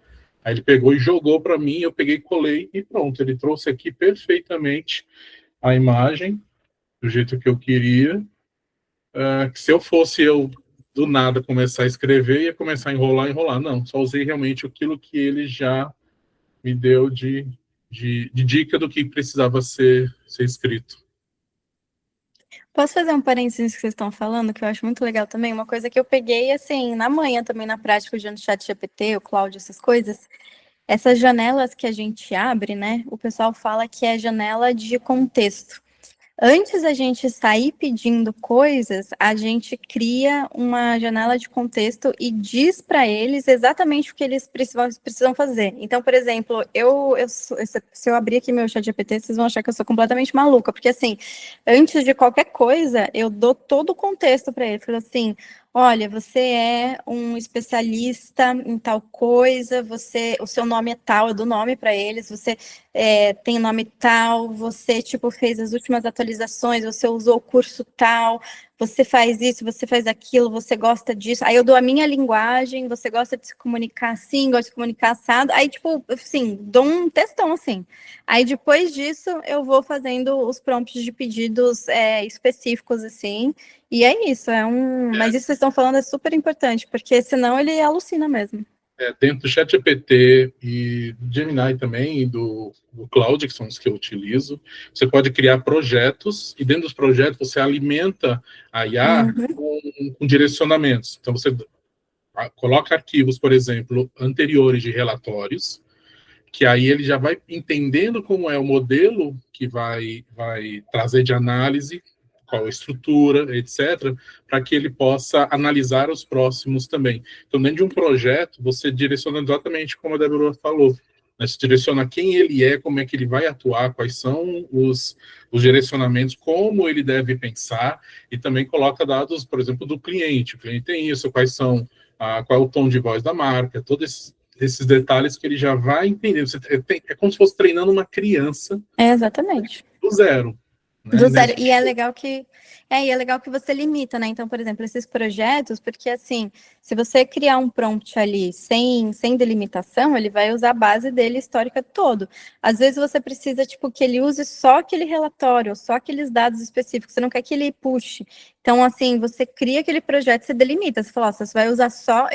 Aí ele pegou e jogou para mim, eu peguei, colei e pronto. Ele trouxe aqui perfeitamente a imagem do jeito que eu queria. Que se eu fosse do nada começar a escrever, ia começar a enrolar. Não, só usei realmente aquilo que ele já me deu de dica do que precisava ser escrito. Posso fazer um parênteses nisso que vocês estão falando, que eu acho muito legal também? Uma coisa que eu peguei, assim, na manhã também, na prática, usando o ChatGPT, o Claude, essas coisas, essas janelas que a gente abre, né, o pessoal fala que é janela de contexto. Antes da gente sair pedindo coisas, a gente cria uma janela de contexto e diz para eles exatamente o que eles precisam fazer. Então, por exemplo, se eu abrir aqui meu ChatGPT, vocês vão achar que eu sou completamente maluca, porque assim, antes de qualquer coisa, eu dou todo o contexto para ele. Falo assim, olha, você é um especialista em tal coisa, o seu nome é tal, eu dou nome para eles, você tem nome tal, você, tipo, fez as últimas atualizações, você usou o curso tal, você faz isso, você faz aquilo, você gosta disso, aí eu dou a minha linguagem, você gosta de se comunicar assim, gosta de se comunicar assado, aí, tipo, assim, dou um textão, assim. Aí, depois disso, eu vou fazendo os prompts de pedidos específicos, assim, e é isso, mas isso que vocês estão falando é super importante, porque senão ele alucina mesmo. Dentro do ChatGPT e do Gemini também, e do Claude, que são os que eu utilizo, você pode criar projetos, e dentro dos projetos você alimenta a IA com direcionamentos. Então, você coloca arquivos, por exemplo, anteriores de relatórios, que aí ele já vai entendendo como é o modelo que vai trazer de análise, qual a estrutura, etc., para que ele possa analisar os próximos também. Então, dentro de um projeto, você direciona exatamente como a Débora falou, né? Você direciona quem ele é, como é que ele vai atuar, quais são os direcionamentos, como ele deve pensar, e também coloca dados, por exemplo, do cliente. O cliente tem isso, qual é o tom de voz da marca, todos esses detalhes que ele já vai entender. É como se fosse treinando uma criança. Exatamente. Do zero. Do zero. E é legal que você limita, né? Então, por exemplo, esses projetos, porque assim, se você criar um prompt ali sem delimitação, ele vai usar a base dele histórica todo. Às vezes você precisa, tipo, que ele use só aquele relatório, só aqueles dados específicos, você não quer que ele puxe. Então, assim, você cria aquele projeto, você delimita, você fala, ó, você vai usar só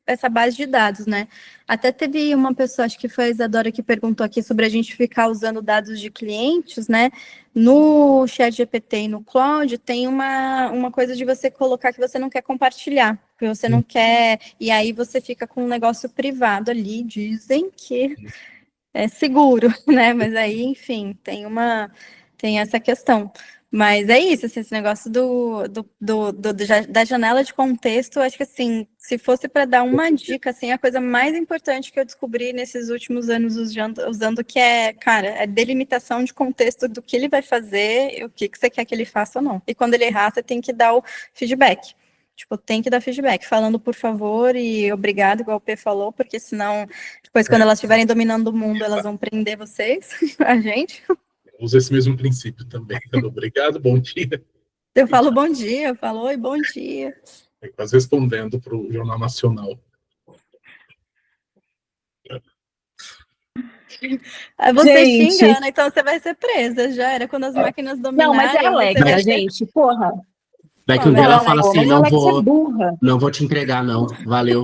essa base de dados, né? Até teve uma pessoa, acho que foi a Isadora, que perguntou aqui sobre a gente ficar usando dados de clientes, né? No ChatGPT e no Claude, tem uma coisa de você colocar que você não quer compartilhar, que você não quer, e aí você fica com um negócio privado ali, dizem que é seguro, né? Mas aí, enfim, tem essa questão. Mas é isso, assim, esse negócio da janela de contexto, acho que, assim, se fosse para dar uma dica, assim, a coisa mais importante que eu descobri nesses últimos anos usando que é, cara, é delimitação de contexto do que ele vai fazer e o que você quer que ele faça ou não. E quando ele errar, você tem que dar o feedback. Tipo, tem que dar feedback, falando por favor e obrigado, igual o P falou, porque senão, depois, quando elas estiverem dominando o mundo, elas vão prender vocês, a gente. Usa esse mesmo princípio também. Obrigado, bom dia. Eu falo bom dia, eu falo oi, bom dia. Quase respondendo para o Jornal Nacional. Você Gente. xingando, então você vai ser presa, já era quando as máquinas dominarem. Não, mas é você Alexa, vai ser- gente, porra. Daqui um dia ela fala assim, mas a não Alexa é vou, burra. não vou te entregar, não. Valeu.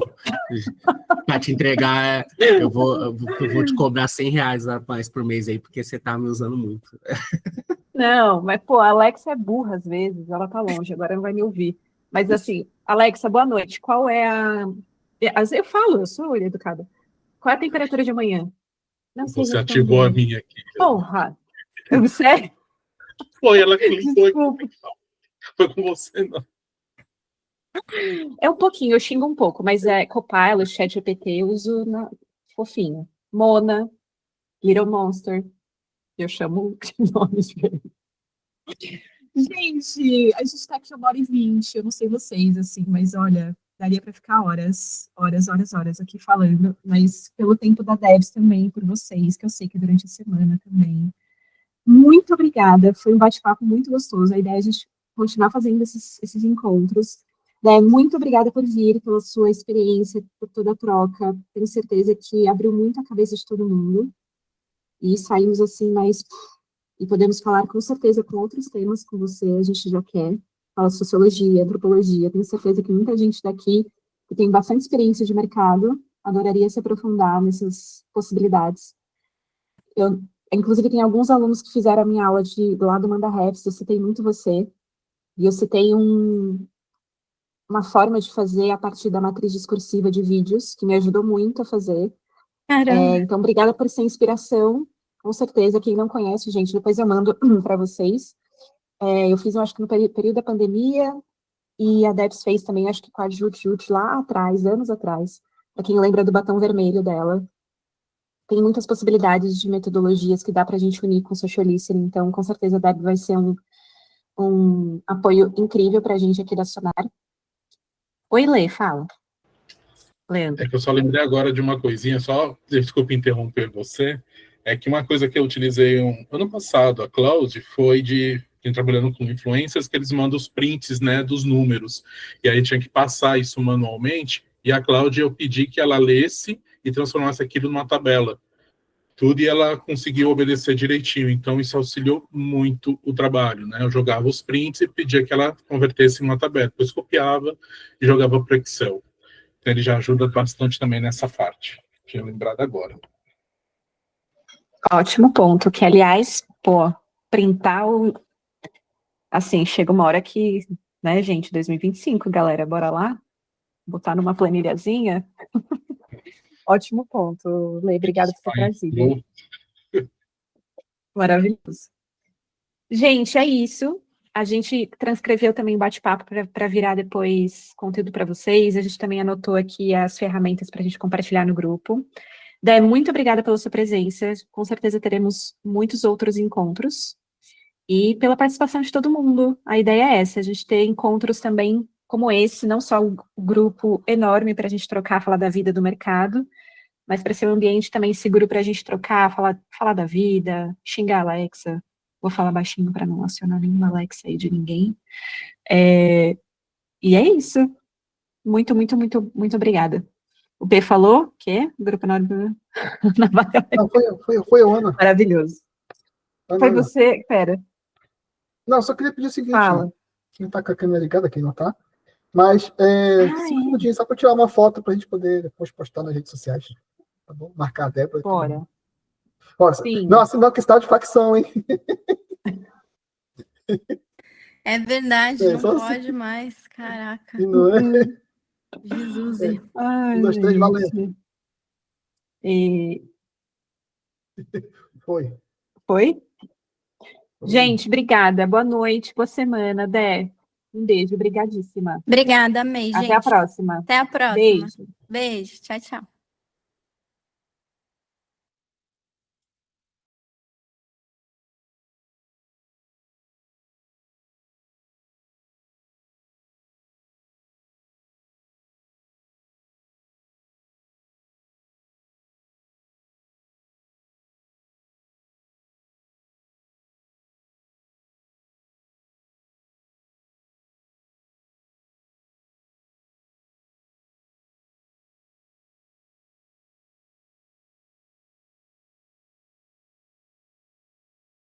Pra te entregar, eu vou te cobrar R$100 a mais por mês aí, porque você tá me usando muito. Não, mas, pô, a Alexa é burra às vezes, ela tá longe, agora não vai me ouvir. Mas, assim, Alexa, boa noite. Qual é a... Eu falo, eu sou educada. Qual é a temperatura de amanhã? Não sei Você responder. ativou a minha aqui. Porra! Sério? Foi, ela clicou e Desculpa. foi com você, não. É um pouquinho, eu xingo um pouco, mas é Copilot, ChatGPT, eu uso fofinho. Mona, Little Monster, eu chamo de nomes diferentes. Gente, a gente tá aqui 1h20, eu não sei vocês, assim, mas olha, daria para ficar horas aqui falando, mas pelo tempo da Debs também, por vocês, que eu sei que durante a semana também. Muito obrigada, foi um bate-papo muito gostoso, a ideia é a gente continuar fazendo esses encontros. Muito obrigada por vir, pela sua experiência, por toda a troca, tenho certeza que abriu muito a cabeça de todo mundo, e saímos assim mais... E podemos falar com certeza com outros temas com você, a gente já quer. Fala sociologia, antropologia, tenho certeza que muita gente daqui que tem bastante experiência de mercado adoraria se aprofundar nessas possibilidades. Inclusive, tem alguns alunos que fizeram a minha aula lá do Manda Raps, eu citei muito você, e eu citei uma forma de fazer a partir da matriz discursiva de vídeos, que me ajudou muito a fazer. Caramba. Então, obrigada por ser inspiração. Com certeza, quem não conhece, gente, depois eu mando para vocês. Eu fiz, eu acho que no período da pandemia, e a Debs fez também, acho que com a Jut lá atrás, anos atrás, para quem lembra do batom vermelho dela. Tem muitas possibilidades de metodologias que dá para a gente unir com o social listening, então, com certeza, a Debs vai ser um apoio incrível para a gente aqui da Sonar. Oi, Lê, fala. Leandro. É que eu só lembrei agora de uma coisinha, só, desculpe interromper você, é que uma coisa que eu utilizei ano passado, a Cloud, foi trabalhando com influencers, que eles mandam os prints, né, dos números, e aí tinha que passar isso manualmente, e a Cloud eu pedi que ela lesse e transformasse aquilo numa tabela, tudo, e ela conseguiu obedecer direitinho, então isso auxiliou muito o trabalho, né, eu jogava os prints e pedia que ela convertesse em uma tabela, depois copiava e jogava para o Excel. Então ele já ajuda bastante também nessa parte, tinha lembrado agora. Ótimo ponto, que aliás, pô, printar assim, chega uma hora que, né, gente, 2025, galera, bora lá? Botar numa planilhazinha? Ótimo ponto, Lê, obrigada por ter trazido. Maravilhoso. Gente, é isso. A gente transcreveu também bate-papo para virar depois conteúdo para vocês. A gente também anotou aqui as ferramentas para a gente compartilhar no grupo. Dé, muito obrigada pela sua presença. Com certeza teremos muitos outros encontros. E pela participação de todo mundo. A ideia é essa, a gente ter encontros também como esse, não só um grupo enorme para a gente trocar, falar da vida do mercado, mas para ser um ambiente também seguro para a gente trocar, falar da vida, xingar a Alexa. Vou falar baixinho para não acionar nenhuma Alexa aí de ninguém. E é isso. Muito, muito, muito, muito obrigada. O P falou que Grupo Enorme... Não, foi a Ana. Maravilhoso. Ana, Foi você, pera. Não, só queria pedir o seguinte, Fala. Quem tá com a câmera ligada, quem não tá. Mas 5 minutinhos só para tirar uma foto para a gente poder depois postar nas redes sociais. Tá bom? Marcar a Débora. Bora. Bora. Sim. Não, senão que está de facção, hein? É verdade, É, não só pode mais. Caraca. E não é? Jesus. Ai, 1, 2, 3, valeu. E... Foi. Foi? Gente, obrigada. Boa noite, boa semana, Dé. Um beijo, brigadíssima. Obrigada, amei, gente. Até a próxima. Até a próxima. Beijo. Beijo. Tchau, tchau.